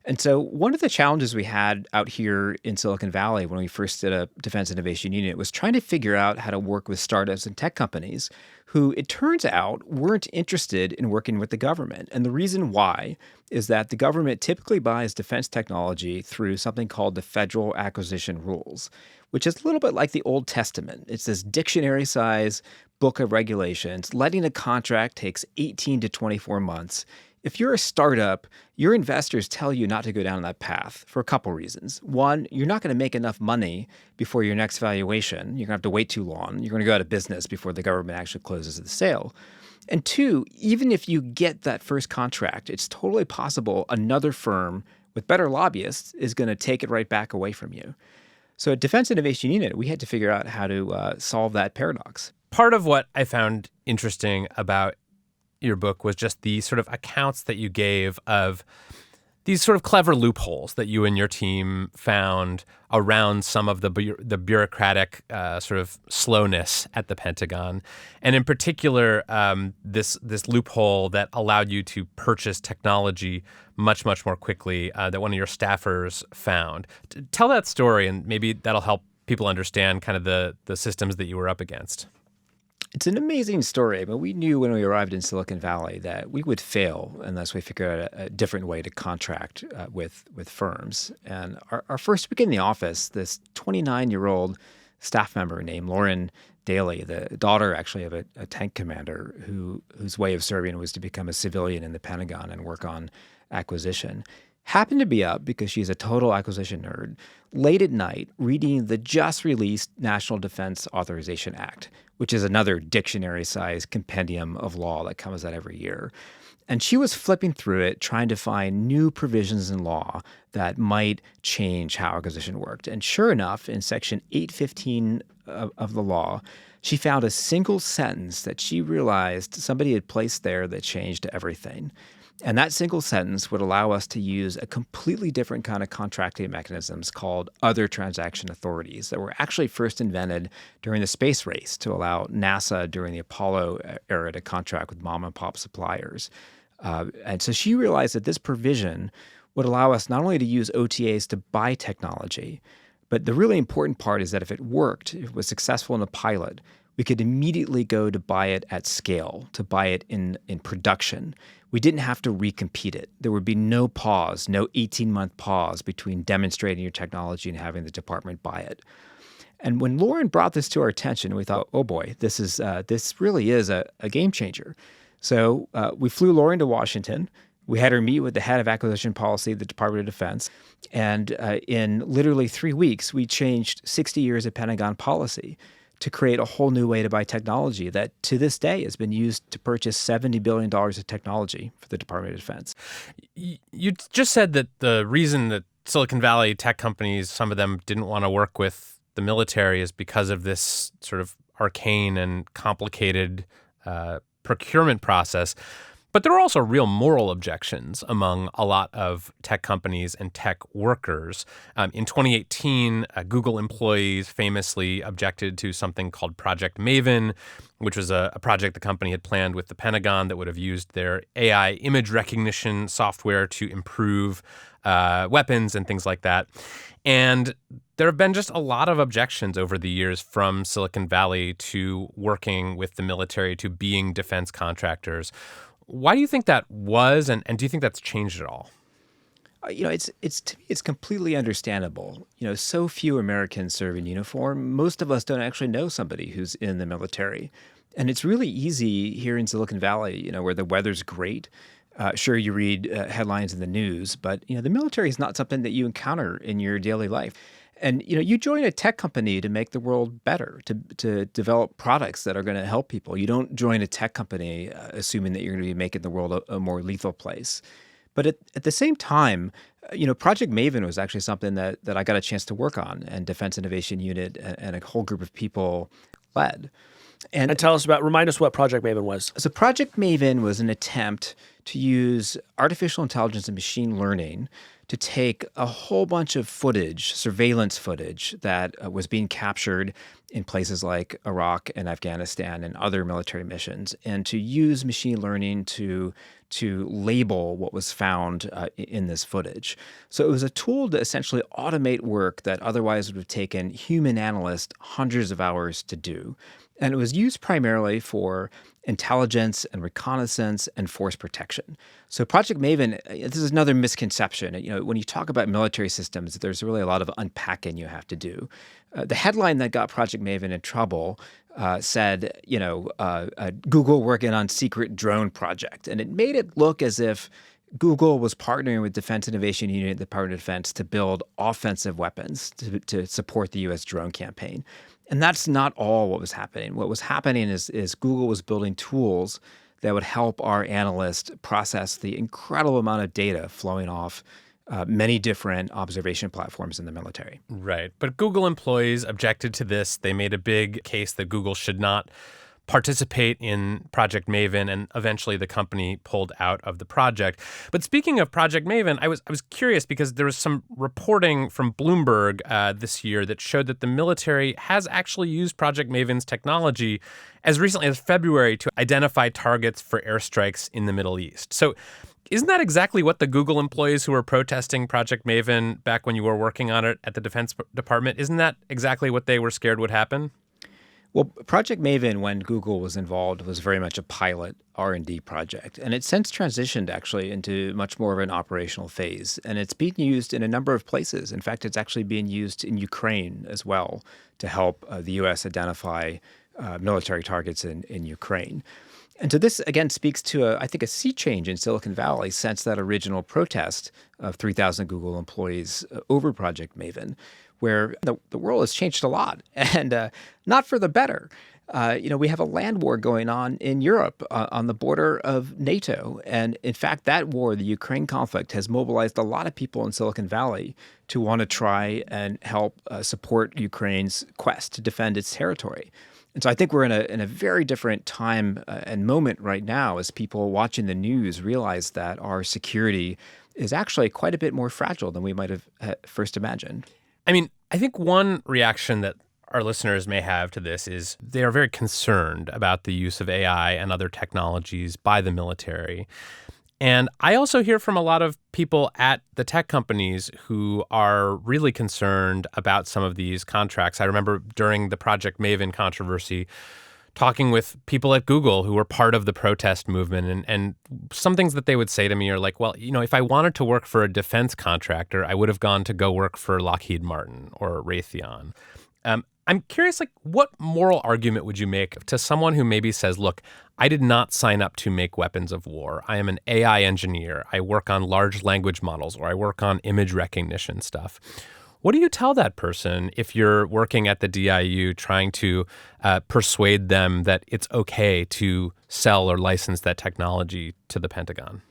And so one of the challenges we had out here in Silicon Valley when we first did a Defense Innovation Unit was trying to figure out how to work with startups and tech companies who, it turns out, weren't interested in working with the government. And the reason why is that the government typically buys defense technology through something called the Federal Acquisition Rules, which is a little bit like the Old Testament. It's this dictionary-size book of regulations. Letting a contract takes 18 to 24 months. If you're a startup, your investors tell you not to go down that path for a couple reasons. One, you're not going to make enough money before your next valuation. You're going to have to wait too long. You're going to go out of business before the government actually closes the sale. And two, even if you get that first contract, it's totally possible another firm with better lobbyists is going to take it right back away from you. So at Defense Innovation Unit, we had to figure out how to solve that paradox. Part of what I found interesting about your book was just the sort of accounts that you gave of these sort of clever loopholes that you and your team found around some of the bureaucratic sort of slowness at the Pentagon, and in particular, this loophole that allowed you to purchase technology much more quickly that one of your staffers found. Tell that story, and maybe that'll help people understand kind of the systems that you were up against. It's an amazing story, but we knew when we arrived in Silicon Valley that we would fail unless we figured out a different way to contract with firms. And our first week in the office, this 29-year-old staff member named Lauren Daly, the daughter actually of a tank commander whose way of serving was to become a civilian in the Pentagon and work on acquisition. happened to be up because she's a total acquisition nerd, late at night reading the just released National Defense Authorization Act, which is another dictionary-sized compendium of law that comes out every year. And she was flipping through it, trying to find new provisions in law that might change how acquisition worked. And sure enough, in Section 815 of the law, she found a single sentence that she realized somebody had placed there that changed everything. And that single sentence would allow us to use a completely different kind of contracting mechanisms called other transaction authorities that were actually first invented during the space race to allow NASA during the Apollo era to contract with mom and pop suppliers. And so she realized that this provision would allow us not only to use OTAs to buy technology, but the really important part is that if it worked, if it was successful in a pilot, we could immediately go to buy it at scale, to buy it in production. We didn't have to recompete it. There would be no pause, no 18-month pause between demonstrating your technology and having the department buy it. And when Lauren brought this to our attention, we thought, oh boy, this really is a game changer. So we flew Lauren to Washington. We had her meet with the head of acquisition policy of the Department of Defense. And in literally 3 weeks, we changed 60 years of Pentagon policy to create a whole new way to buy technology that to this day has been used to purchase $70 billion of technology for the Department of Defense. You just said that the reason that Silicon Valley tech companies, some of them didn't want to work with the military is because of this sort of arcane and complicated procurement process. But there are also real moral objections among a lot of tech companies and tech workers. In 2018, Google employees famously objected to something called Project Maven, which was a project the company had planned with the Pentagon that would have used their AI image recognition software to improve weapons and things like that. And there have been just a lot of objections over the years from Silicon Valley to working with the military, to being defense contractors. Why do you think that was, and do you think that's changed at all? It's completely understandable. So few Americans serve in uniform. Most of us don't actually know somebody who's in the military. And it's really easy here in Silicon Valley, where the weather's great. Sure, you read headlines in the news, but the military is not something that you encounter in your daily life. And you join a tech company to make the world better, to develop products that are going to help people. You don't join a tech company assuming that you're going to be making the world a more lethal place. But at the same time, Project Maven was actually something that I got a chance to work on, and Defense Innovation Unit and a whole group of people led. And remind us what Project Maven was. So Project Maven was an attempt to use artificial intelligence and machine learning to take a whole bunch of footage, surveillance footage that was being captured in places like Iraq and Afghanistan and other military missions, and to use machine learning to label what was found in this footage. So it was a tool to essentially automate work that otherwise would have taken human analysts hundreds of hours to do. And it was used primarily for intelligence and reconnaissance and force protection. So Project Maven, this is another misconception. When you talk about military systems, there's really a lot of unpacking you have to do. The headline that got Project Maven in trouble said, Google working on secret drone project. And it made it look as if Google was partnering with Defense Innovation Unit and the Department of Defense to build offensive weapons to support the U.S. drone campaign. And that's not all what was happening. What was happening is Google was building tools that would help our analysts process the incredible amount of data flowing off many different observation platforms in the military. Right. But Google employees objected to this. They made a big case that Google should not participate in Project Maven, and eventually the company pulled out of the project. But speaking of Project Maven, I was curious because there was some reporting from Bloomberg this year that showed that the military has actually used Project Maven's technology as recently as February to identify targets for airstrikes in the Middle East. So isn't that exactly what the Google employees who were protesting Project Maven back when you were working on it at the Defense Department, isn't that exactly what they were scared would happen? Well, Project Maven, when Google was involved, was very much a pilot R&D project. And it's since transitioned, actually, into much more of an operational phase. And it's being used in a number of places. In fact, it's actually being used in Ukraine as well to help the U.S. identify military targets in Ukraine. And so this, again, speaks to, I think, a sea change in Silicon Valley since that original protest of 3,000 Google employees over Project Maven, where the world has changed a lot, and not for the better. We have a land war going on in Europe on the border of NATO. And in fact, that war, the Ukraine conflict, has mobilized a lot of people in Silicon Valley to want to try and help support Ukraine's quest to defend its territory. And so I think we're in a very different time and moment right now as people watching the news realize that our security is actually quite a bit more fragile than we might have first imagined. I mean, I think one reaction that our listeners may have to this is they are very concerned about the use of AI and other technologies by the military. And I also hear from a lot of people at the tech companies who are really concerned about some of these contracts. I remember during the Project Maven controversy, talking with people at Google who were part of the protest movement. And some things that they would say to me are like, well, if I wanted to work for a defense contractor, I would have gone to go work for Lockheed Martin or Raytheon. I'm curious, what moral argument would you make to someone who maybe says, look, I did not sign up to make weapons of war. I am an AI engineer. I work on large language models, or I work on image recognition stuff. What do you tell that person if you're working at the DIU trying to persuade them that it's okay to sell or license that technology to the Pentagon?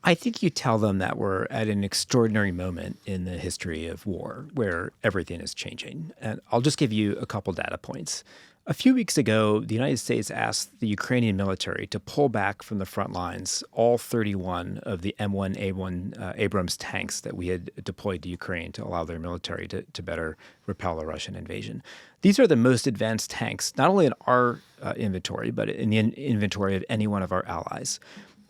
I think you tell them that we're at an extraordinary moment in the history of war where everything is changing. And I'll just give you a couple data points. A few weeks ago, the United States asked the Ukrainian military to pull back from the front lines all 31 of the M1A1 Abrams tanks that we had deployed to Ukraine to allow their military to better repel a Russian invasion. These are the most advanced tanks, not only in our inventory, but in the inventory of any one of our allies.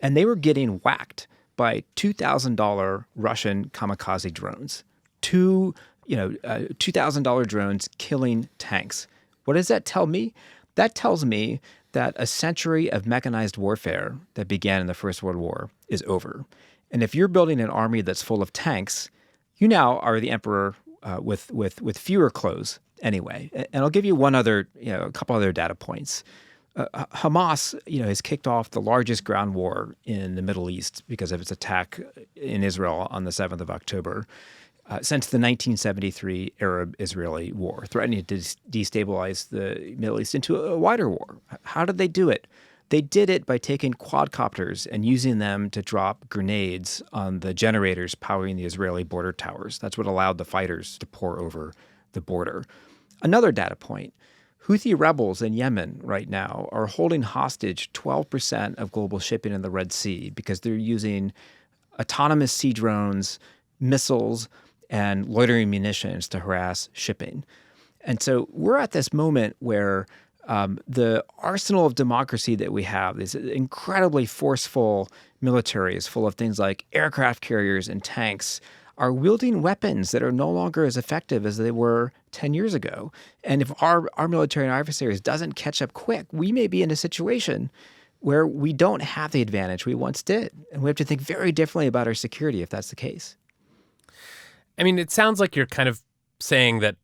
And they were getting whacked by $2,000 Russian kamikaze drones. $2,000 drones killing tanks. What does that tell me? That tells me that a century of mechanized warfare that began in the First World War is over. And if you're building an army that's full of tanks, you now are the emperor with fewer clothes anyway. And I'll give you a couple other data points. Hamas, has kicked off the largest ground war in the Middle East because of its attack in Israel on the 7th of October since the 1973 Arab-Israeli War, threatening to destabilize the Middle East into a wider war. How did they do it? They did it by taking quadcopters and using them to drop grenades on the generators powering the Israeli border towers. That's what allowed the fighters to pour over the border. Another data point. Houthi rebels in Yemen right now are holding hostage 12% of global shipping in the Red Sea because they're using autonomous sea drones, missiles, and loitering munitions to harass shipping. And so we're at this moment where the arsenal of democracy that we have, this incredibly forceful military is full of things like aircraft carriers and tanks, are wielding weapons that are no longer as effective as they were 10 years ago. And if our military and our adversaries doesn't catch up quick, we may be in a situation where we don't have the advantage we once did. And we have to think very differently about our security if that's the case. I mean, it sounds like you're kind of saying that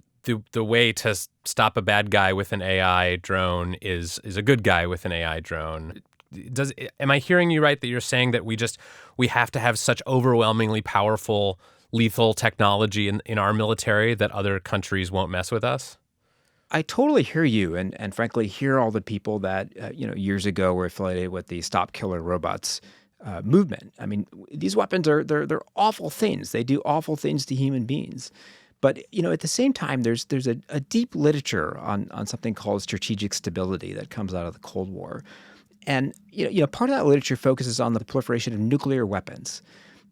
the way to stop a bad guy with an AI drone is a good guy with an AI drone. Am I hearing you right that you're saying that we have to have such overwhelmingly powerful lethal technology in our military that other countries won't mess with us? I totally hear you, and frankly, hear all the people that years ago were affiliated with the Stop Killer Robots movement. I mean, these weapons they're awful things. They do awful things to human beings. But at the same time, there's a deep literature on something called strategic stability that comes out of the Cold War, and part of that literature focuses on the proliferation of nuclear weapons,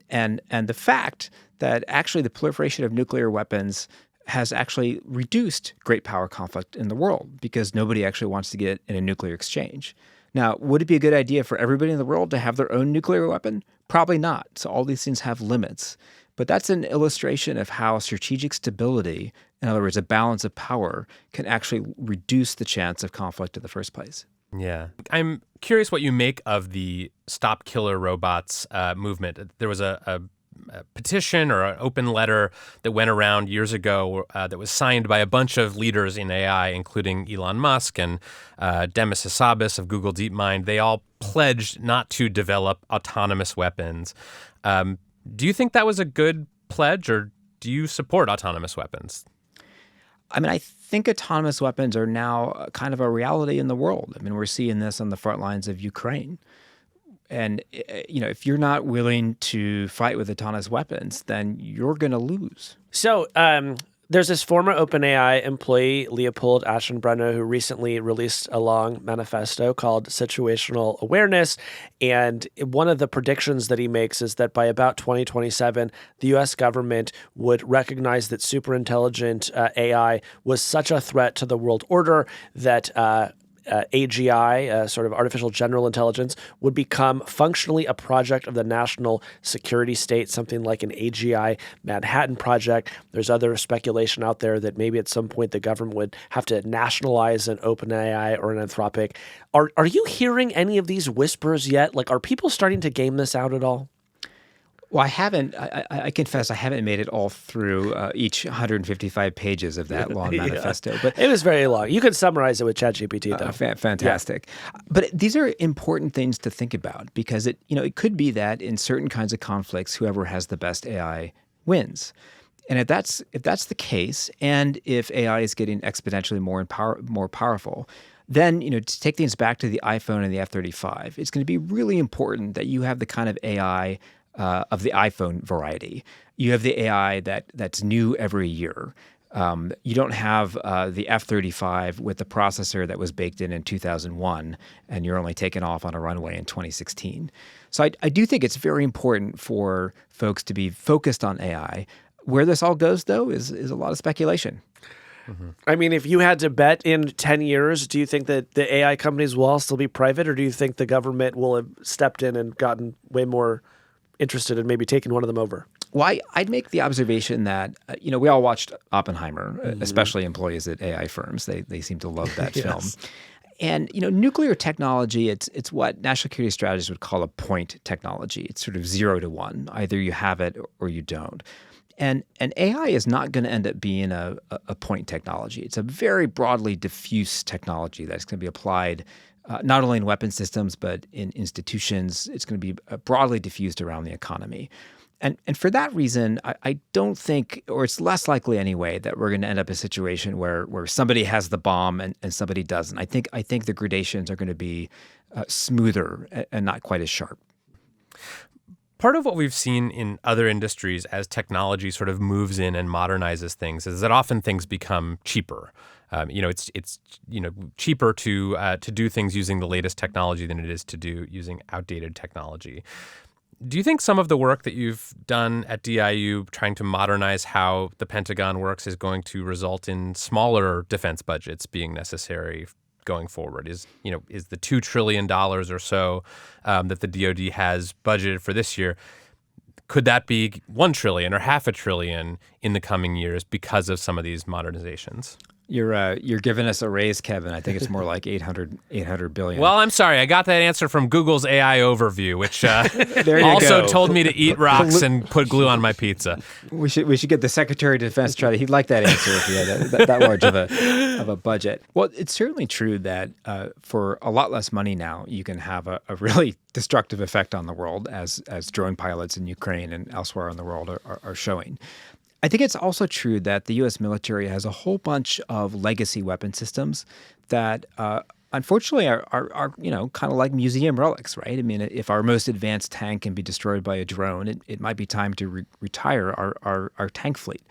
and the fact that actually the proliferation of nuclear weapons has actually reduced great power conflict in the world because nobody actually wants to get in a nuclear exchange. Now, would it be a good idea for everybody in the world to have their own nuclear weapon? Probably not. So all these things have limits. But that's an illustration of how strategic stability, in other words, a balance of power, can actually reduce the chance of conflict in the first place. Yeah. I'm curious what you make of the Stop Killer Robots movement. There was a petition or an open letter that went around years ago that was signed by a bunch of leaders in AI, including Elon Musk and Demis Hassabis of Google DeepMind. They all pledged not to develop autonomous weapons. Do you think that was a good pledge, or do you support autonomous weapons? I mean, I think autonomous weapons are now kind of a reality in the world. I mean, we're seeing this on the front lines of Ukraine. And, if you're not willing to fight with autonomous weapons, then you're going to lose. So there's this former OpenAI employee, Leopold Aschenbrenner, who recently released a long manifesto called Situational Awareness. And one of the predictions that he makes is that by about 2027, the U.S. government would recognize that superintelligent AI was such a threat to the world order that AGI, sort of artificial general intelligence, would become functionally a project of the national security state, something like an AGI Manhattan Project. There's other speculation out there that maybe at some point the government would have to nationalize an OpenAI or an Anthropic. Are you hearing any of these whispers yet? Like, are people starting to game this out at all? Well, I haven't. I confess I haven't made it all through each 155 pages of that long manifesto. But it was very long. You could summarize it with ChatGPT, though. Fantastic. Yeah. But these are important things to think about because it could be that in certain kinds of conflicts, whoever has the best AI wins. And if that's the case, and if AI is getting exponentially more powerful, then to take things back to the iPhone and the F-35, it's going to be really important that you have the kind of AI of the iPhone variety. You have the AI that's new every year. You don't have the F-35 with the processor that was baked in 2001, and you're only taking off on a runway in 2016. So I do think it's very important for folks to be focused on AI. Where this all goes, though, is a lot of speculation. Mm-hmm. I mean, if you had to bet in 10 years, do you think that the AI companies will all still be private, or do you think the government will have stepped in and gotten way more interested in maybe taking one of them over? Well, I'd make the observation that, we all watched Oppenheimer, especially employees at AI firms. They seem to love that film. And, nuclear technology, it's what national security strategists would call a point technology. It's sort of 0 to 1. Either you have it or you don't. And AI is not going to end up being a point technology. It's a very broadly diffuse technology that's going to be applied not only in weapon systems, but in institutions. It's going to be broadly diffused around the economy. And for that reason, I don't think, or it's less likely anyway, that we're going to end up in a situation where somebody has the bomb and somebody doesn't. I think the gradations are going to be smoother and not quite as sharp. Part of what we've seen in other industries as technology sort of moves in and modernizes things is that often things become cheaper. It's cheaper to do things using the latest technology than it is to do using outdated technology. Do you think some of the work that you've done at DIU trying to modernize how the Pentagon works is going to result in smaller defense budgets being necessary going forward? Is the $2 trillion or so that the DoD has budgeted for this year, could that be $1 trillion or $500 billion in the coming years because of some of these modernizations? You're giving us a raise, Kevin. I think it's more like 800 billion. Well, I'm sorry. I got that answer from Google's AI overview, which also told me to eat rocks and put glue on my pizza. We should get the Secretary of Defense to try to. He'd like that answer if he had that large of a budget. Well, it's certainly true that for a lot less money now, you can have a really destructive effect on the world, as drone pilots in Ukraine and elsewhere in the world are showing. I think it's also true that the U.S. military has a whole bunch of legacy weapon systems that, unfortunately, are kind of like museum relics, right? I mean, if our most advanced tank can be destroyed by a drone, it might be time to retire our tank fleet.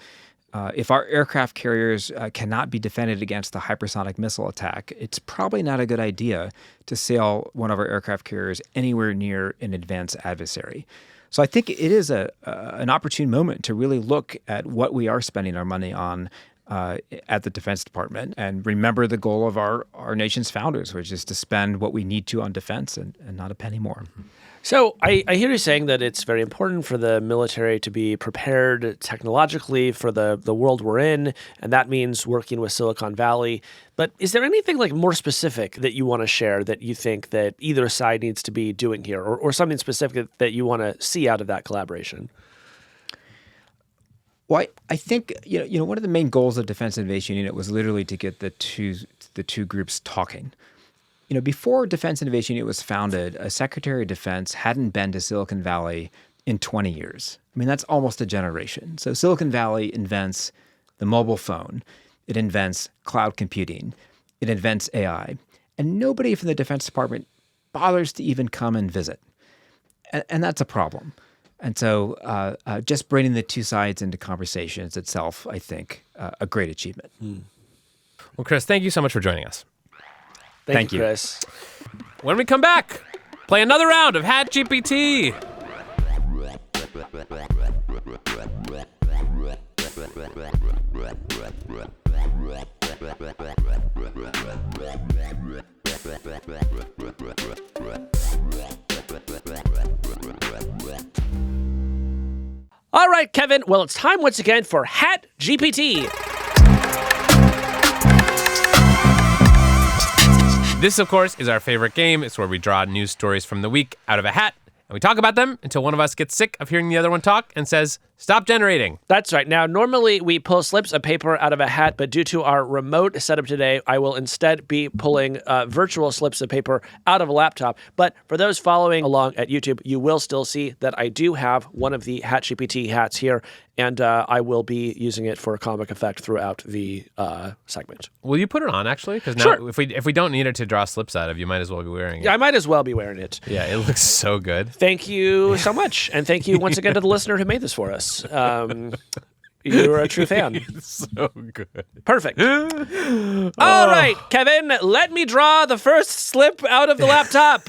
If our aircraft carriers cannot be defended against a hypersonic missile attack, it's probably not a good idea to sail one of our aircraft carriers anywhere near an advanced adversary. So I think it is an opportune moment to really look at what we are spending our money on at the Defense Department and remember the goal of our nation's founders, which is to spend what we need to on defense and not a penny more. So I hear you saying that it's very important for the military to be prepared technologically for the world we're in, and that means working with Silicon Valley. But is there anything like more specific that you want to share that you think that either side needs to be doing here, or something specific that you want to see out of that collaboration? Well, I think one of the main goals of Defense Innovation Unit was literally to get the two groups talking. Before Defense Innovation Unit was founded, a Secretary of Defense hadn't been to Silicon Valley in 20 years. I mean, that's almost a generation. So Silicon Valley invents the mobile phone. It invents cloud computing. It invents AI. And nobody from the Defense Department bothers to even come and visit. And that's a problem. And so just bringing the two sides into conversation is itself, I think, a great achievement. Well, Chris, thank you so much for joining us. Thank you, Chris. When we come back, play another round of HatGPT. All right, Kevin. Well, it's time once again for HatGPT. This, of course, is our favorite game. It's where we draw news stories from the week out of a hat, and we talk about them until one of us gets sick of hearing the other one talk and says, stop generating. That's right. Now, normally we pull slips of paper out of a hat, but due to our remote setup today, I will instead be pulling virtual slips of paper out of a laptop. But for those following along at YouTube, you will still see that I do have one of the HatGPT hats here, and I will be using it for a comic effect throughout the segment. Will you put it on, actually? Because now, Sure. if we don't need it to draw slips out of, you might as well be wearing it. Yeah, I might as well be wearing it. Yeah, it looks so good. Thank you so much. And thank you once again to the listener who made this for us. You're a true fan. It's so good. Perfect. All right, Kevin, let me draw the first slip out of the laptop.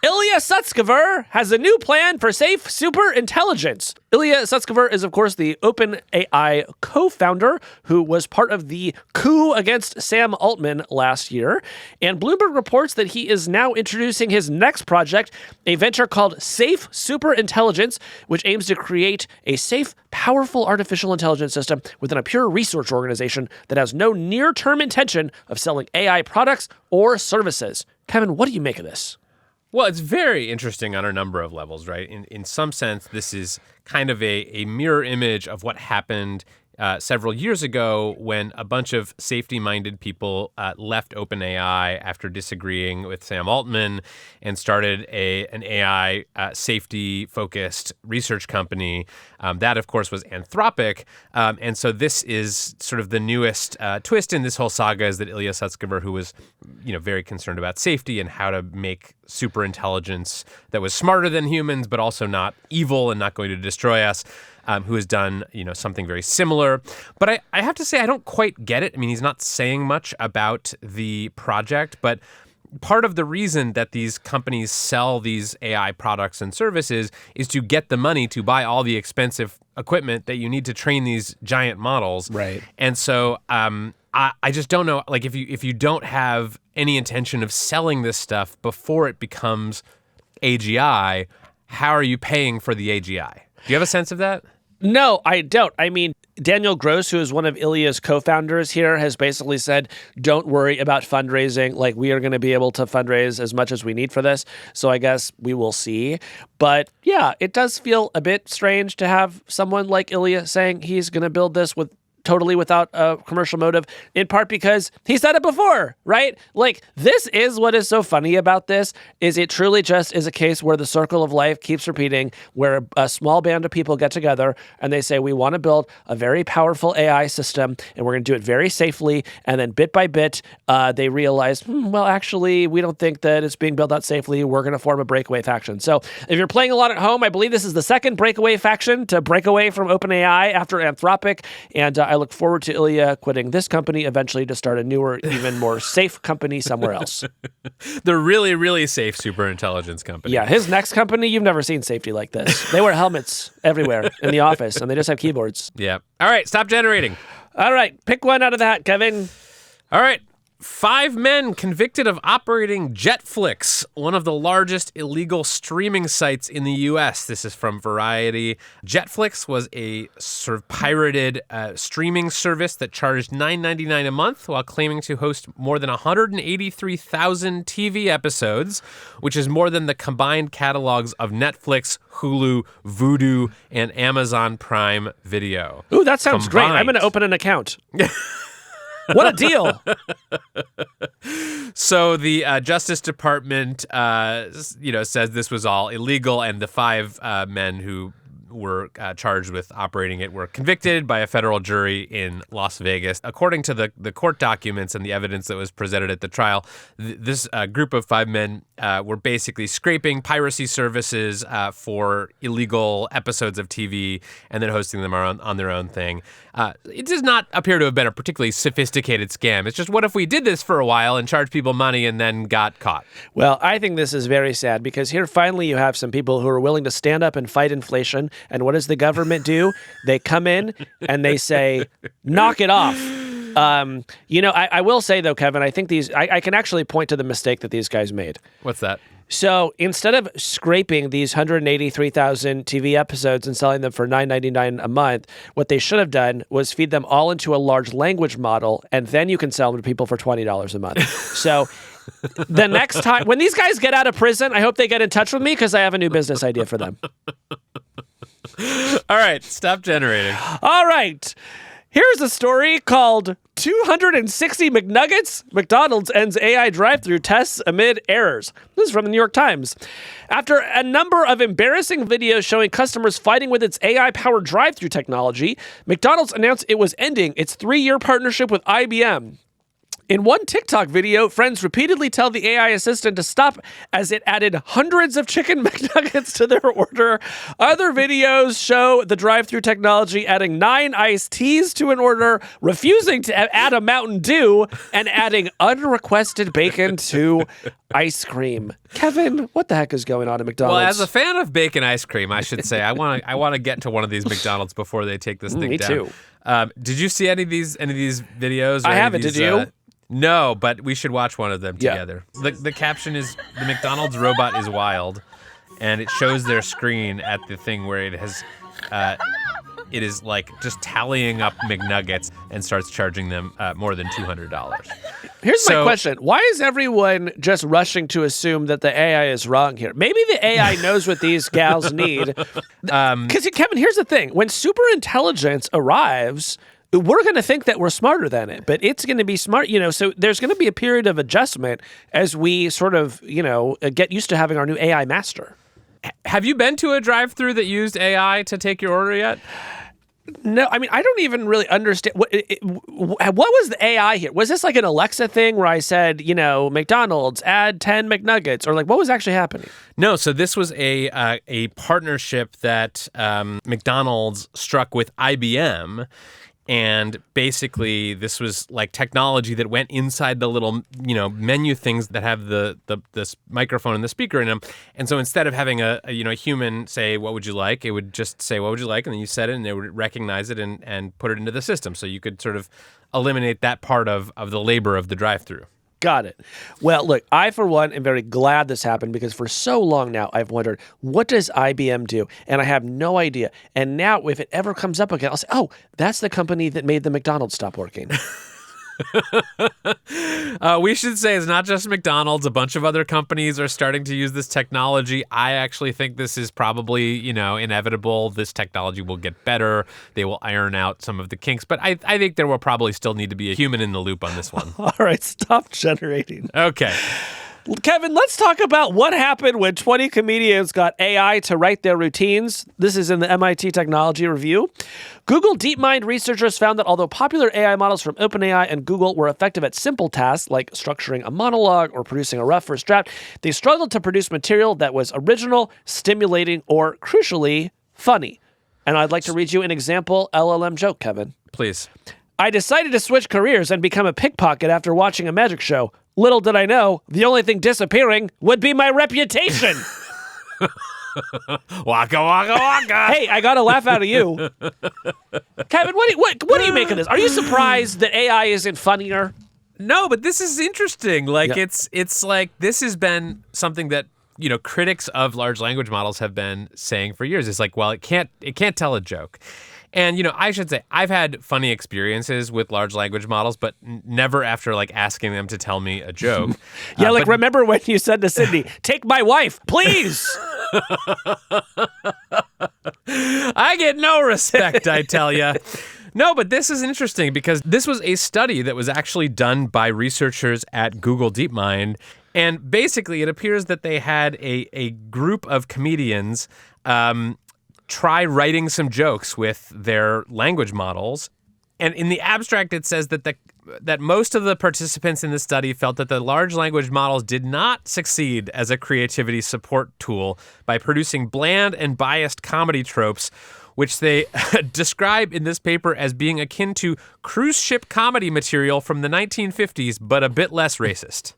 Ilya Sutskever has a new plan for safe super intelligence. Ilya Sutskever is, of course, the OpenAI co-founder who was part of the coup against Sam Altman last year. And Bloomberg reports that he is now introducing his next project, a venture called Safe Super Intelligence, which aims to create a safe, powerful artificial intelligence system within a pure research organization that has no near-term intention of selling AI products or services. Kevin, what do you make of this? Well, it's very interesting on a number of levels, right? In some sense, this is kind of a mirror image of what happened several years ago when a bunch of safety-minded people left OpenAI after disagreeing with Sam Altman and started an AI safety-focused research company. That, of course, was Anthropic. And so this is sort of the newest twist in this whole saga is that Ilya Sutskever, who was very concerned about safety and how to make super intelligence that was smarter than humans, but also not evil and not going to destroy us, who has done, something very similar. But I have to say, I don't quite get it. I mean, he's not saying much about the project, but part of the reason that these companies sell these AI products and services is to get the money to buy all the expensive equipment that you need to train these giant models. Right. And so I just don't know, like, if you don't have any intention of selling this stuff before it becomes AGI, how are you paying for the AGI? Do you have a sense of that? No, I don't. I mean, Daniel Gross, who is one of Ilya's co-founders here, has basically said, don't worry about fundraising. Like, we are going to be able to fundraise as much as we need for this. So I guess we will see. But yeah, it does feel a bit strange to have someone like Ilya saying he's going to build this totally without a commercial motive, in part because he said it before, right? Like, this is what is so funny about this, is it truly just is a case where the circle of life keeps repeating, where a small band of people get together and they say, we want to build a very powerful AI system and we're going to do it very safely. And then bit by bit, they realize, well, actually, we don't think that it's being built out safely. We're going to form a breakaway faction. So if you're playing along at home, I believe this is the second breakaway faction to break away from OpenAI after Anthropic. And I look forward to Ilya quitting this company eventually to start a newer, even more safe company somewhere else. The really, really safe superintelligence company. Yeah, his next company, you've never seen safety like this. They wear helmets everywhere in the office, and they just have keyboards. Yeah. All right, stop generating. All right, pick one out of the hat, Kevin. All right. 5 men convicted of operating Jetflix, one of the largest illegal streaming sites in the U.S. This is from Variety. Jetflix was a sort of pirated streaming service that charged $9.99 a month while claiming to host more than 183,000 TV episodes, which is more than the combined catalogs of Netflix, Hulu, Vudu, and Amazon Prime Video. Ooh, that sounds great. I'm going to open an account. What a deal. So the Justice Department, says this was all illegal, and the 5 men who were charged with operating it were convicted by a federal jury in Las Vegas. According to the court documents and the evidence that was presented at the trial, this group of 5 men were basically scraping piracy services for illegal episodes of TV and then hosting them on their own thing. It does not appear to have been a particularly sophisticated scam. It's just, what if we did this for a while and charged people money and then got caught? Well, I think this is very sad because here finally you have some people who are willing to stand up and fight inflation. And what does the government do? They come in and they say, knock it off. I will say, though, Kevin, I think I can actually point to the mistake that these guys made. What's that? So instead of scraping these 183,000 TV episodes and selling them for $9.99 a month, what they should have done was feed them all into a large language model, and then you can sell them to people for $20 a month. So the next time, when these guys get out of prison, I hope they get in touch with me because I have a new business idea for them. All right, stop generating. All right. Here's a story called 260 McNuggets. McDonald's ends AI drive-thru tests amid errors. This is from the New York Times. After a number of embarrassing videos showing customers fighting with its AI-powered drive-thru technology, McDonald's announced it was ending its 3-year partnership with IBM. In one TikTok video, friends repeatedly tell the AI assistant to stop as it added hundreds of chicken McNuggets to their order. Other videos show the drive-thru technology adding 9 iced teas to an order, refusing to add a Mountain Dew, and adding unrequested bacon to ice cream. Kevin, what the heck is going on at McDonald's? Well, as a fan of bacon ice cream, I should say I want to get to one of these McDonald's before they take this thing me down. too. Did you see any of these videos? I haven't. Did you? No, but we should watch one of them together. The caption is, "The McDonald's robot is wild," and it shows their screen at the thing where it is like just tallying up McNuggets and starts charging them more than $200. Here's my question. Why is everyone just rushing to assume that the AI is wrong here? Maybe the AI knows what these gals need. Because, Kevin, here's the thing. When superintelligence arrives, we're going to think that we're smarter than it, but it's going to be smart, so there's going to be a period of adjustment as we sort of, get used to having our new AI master. Have you been to a drive-thru that used AI to take your order yet? No, I mean, I don't even really understand. What was the AI here? Was this like an Alexa thing where I said, McDonald's, add 10 McNuggets? Or what was actually happening? No, so this was a partnership that McDonald's struck with IBM. And basically, this was like technology that went inside the little, menu things that have the microphone and the speaker in them. And so instead of having a human say, "What would you like?" it would just say, "What would you like?" And then you said it, and they would recognize it and put it into the system. So you could sort of eliminate that part of the labor of the drive-thru. Got it. Well, look, I, for one, am very glad this happened because for so long now, I've wondered, what does IBM do? And I have no idea. And now, if it ever comes up again, I'll say, oh, that's the company that made the McDonald's stop working. We should say it's not just McDonald's. A bunch of other companies are starting to use this technology. I actually think this is probably, inevitable. This technology will get better. They will iron out some of the kinks. But I think there will probably still need to be a human in the loop on this one. All right, stop generating. Okay. Kevin, let's talk about what happened when 20 comedians got AI to write their routines. This is in the MIT Technology Review. Google DeepMind researchers found that although popular AI models from OpenAI and Google were effective at simple tasks like structuring a monologue or producing a rough first draft, they struggled to produce material that was original, stimulating, or, crucially, funny. And I'd like to read you an example LLM joke, Kevin. Please. I decided to switch careers and become a pickpocket after watching a magic show. Little did I know, the only thing disappearing would be my reputation. Waka, waka, waka. Hey, I got a laugh out of you. Kevin, what do you make of this? Are you surprised that AI isn't funnier? No, but this is interesting. Like it's like this has been something that critics of large language models have been saying for years. It's like, well, it can't tell a joke. And, I should say I've had funny experiences with large language models, but never after like asking them to tell me a joke. Remember when you said to Sydney, take my wife, please? I get no respect, I tell you. No, but this is interesting because this was a study that was actually done by researchers at Google DeepMind. And basically, it appears that they had a group of comedians try writing some jokes with their language models. And in the abstract, it says that most of the participants in the study felt that the large language models did not succeed as a creativity support tool by producing bland and biased comedy tropes, which they describe in this paper as being akin to cruise ship comedy material from the 1950s, but a bit less racist.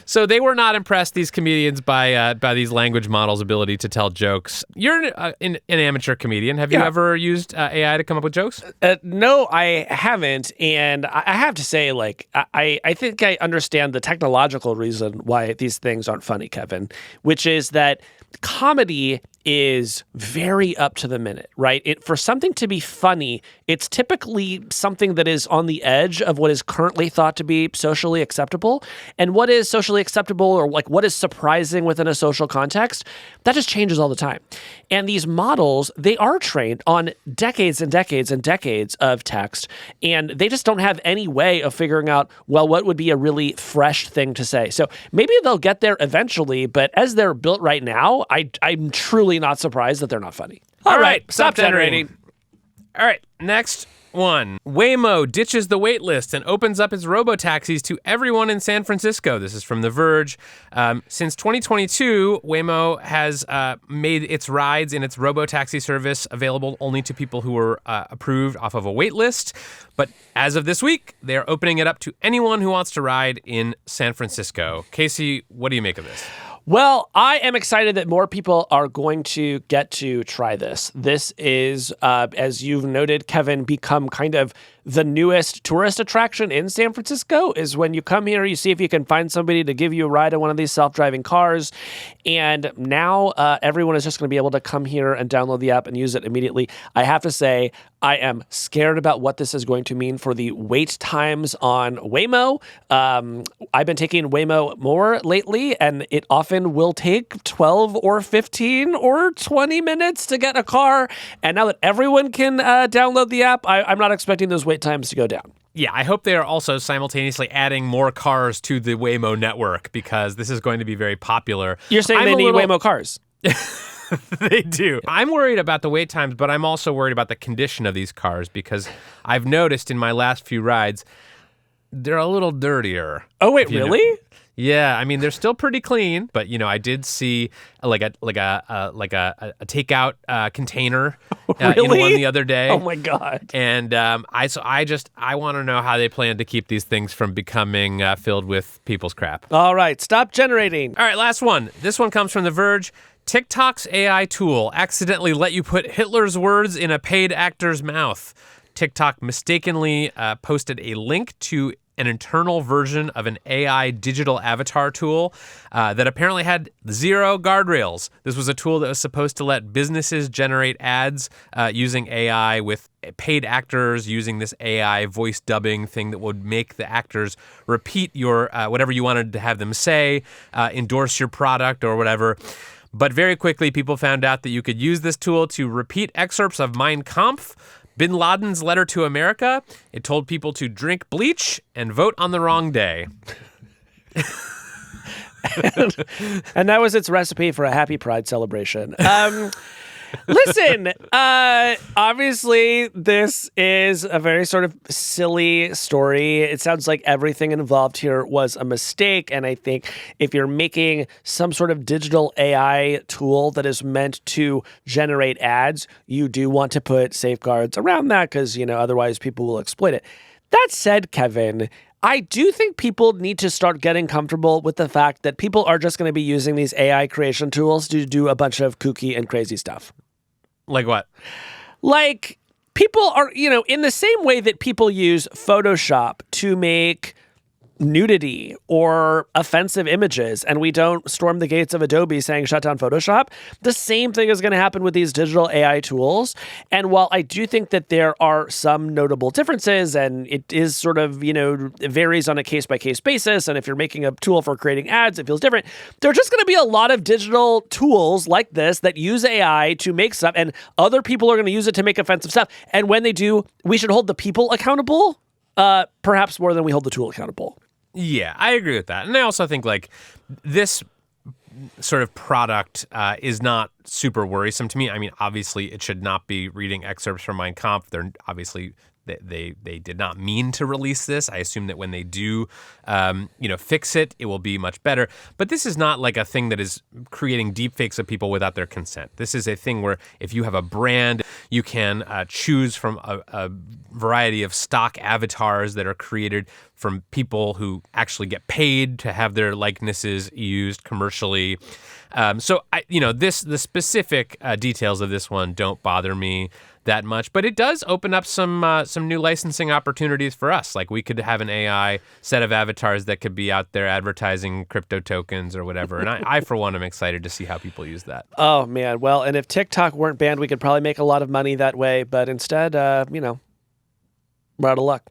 So they were not impressed, these comedians, by these language models' ability to tell jokes. You're an amateur comedian. Have you ever used AI to come up with jokes? No, I haven't. And I have to say, I think I understand the technological reason why these things aren't funny, Kevin, which is that comedy is very up to the minute, right? For something to be funny, it's typically something that is on the edge of what is currently thought to be socially acceptable. And what is socially acceptable or what is surprising within a social context, that just changes all the time. And these models, they are trained on decades and decades and decades of text, and they just don't have any way of figuring out, well, what would be a really fresh thing to say. So maybe they'll get there eventually, but as they're built right now, I'm truly not surprised that they're not funny. All right, stop generating. All right, next one. Waymo ditches the wait list and opens up its robotaxis to everyone in San Francisco. This is from The Verge. Since 2022, Waymo has made its rides in its robotaxi service available only to people who were approved off of a wait list. But as of this week, they are opening it up to anyone who wants to ride in San Francisco. Casey, what do you make of this? Well, I am excited that more people are going to get to try this. This is, as you've noted, Kevin, become kind of the newest tourist attraction in San Francisco is when you come here, you see if you can find somebody to give you a ride in one of these self-driving cars. And now everyone is just going to be able to come here and download the app and use it immediately. I have to say, I am scared about what this is going to mean for the wait times on Waymo. I've been taking Waymo more lately, and it often will take 12 or 15 or 20 minutes to get a car. And now that everyone can download the app, I'm not expecting those wait times to go down. Yeah, I hope they are also simultaneously adding more cars to the Waymo network because this is going to be very popular. You're saying they need Waymo cars? They do. I'm worried about the wait times, but I'm also worried about the condition of these cars because I've noticed in my last few rides, they're a little dirtier. Oh, wait, really? Yeah, I mean they're still pretty clean, but I did see like a takeout container really? in one the other day. Oh my god! And I want to know how they plan to keep these things from becoming filled with people's crap. All right, stop generating. All right, last one. This one comes from The Verge. TikTok's AI tool accidentally let you put Hitler's words in a paid actor's mouth. TikTok mistakenly posted a link to an internal version of an AI digital avatar tool that apparently had zero guardrails. This was a tool that was supposed to let businesses generate ads using AI with paid actors using this AI voice dubbing thing that would make the actors repeat your whatever you wanted to have them say, endorse your product or whatever. But very quickly, people found out that you could use this tool to repeat excerpts of Mein Kampf, Bin Laden's letter to America. It told people to drink bleach and vote on the wrong day. and that was its recipe for a happy Pride celebration. Listen, obviously, this is a very sort of silly story. It sounds like everything involved here was a mistake. And I think if you're making some sort of digital AI tool that is meant to generate ads, you do want to put safeguards around that because, otherwise people will exploit it. That said, Kevin, I do think people need to start getting comfortable with the fact that people are just going to be using these AI creation tools to do a bunch of kooky and crazy stuff. Like what? Like people are, in the same way that people use Photoshop to make nudity or offensive images, and we don't storm the gates of Adobe saying shut down Photoshop, the same thing is going to happen with these digital AI tools. And while I do think that there are some notable differences, and it is sort of, it varies on a case-by-case basis, and if you're making a tool for creating ads, it feels different, there are just going to be a lot of digital tools like this that use AI to make stuff, and other people are going to use it to make offensive stuff. And when they do, we should hold the people accountable, perhaps more than we hold the tool accountable. Yeah, I agree with that. And I also think this sort of product is not super worrisome to me. I mean, obviously it should not be reading excerpts from Mein Kampf. They're obviously they did not mean to release this. I assume that when they do, fix it, it will be much better. But this is not like a thing that is creating deepfakes of people without their consent. This is a thing where if you have a brand, you can choose from a variety of stock avatars that are created from people who actually get paid to have their likenesses used commercially. So the specific details of this one don't bother me that much, but it does open up some new licensing opportunities for us. Like we could have an AI set of avatars that could be out there advertising crypto tokens or whatever. And I for one, am excited to see how people use that. Oh man, well, and if TikTok weren't banned, we could probably make a lot of money that way. But instead, we're out of luck.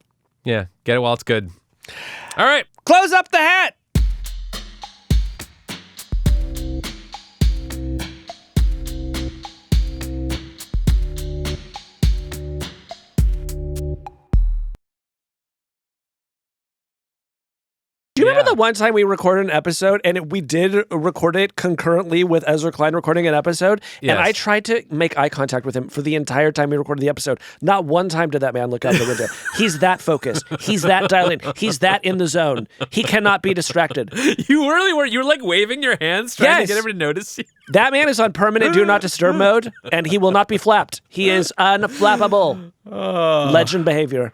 Yeah, get it while it's good. All right, close up the hat. Do you remember the one time we recorded an episode and we did record it concurrently with Ezra Klein recording an episode? Yes. And I tried to make eye contact with him for the entire time we recorded the episode. Not one time did that man look out the window. He's that focused. He's that dialed in. He's that in the zone. He cannot be distracted. You really were. You were like waving your hands trying to get everyone to notice you. That man is on permanent do not disturb mode, and he will not be flapped. He is unflappable. Legend behavior.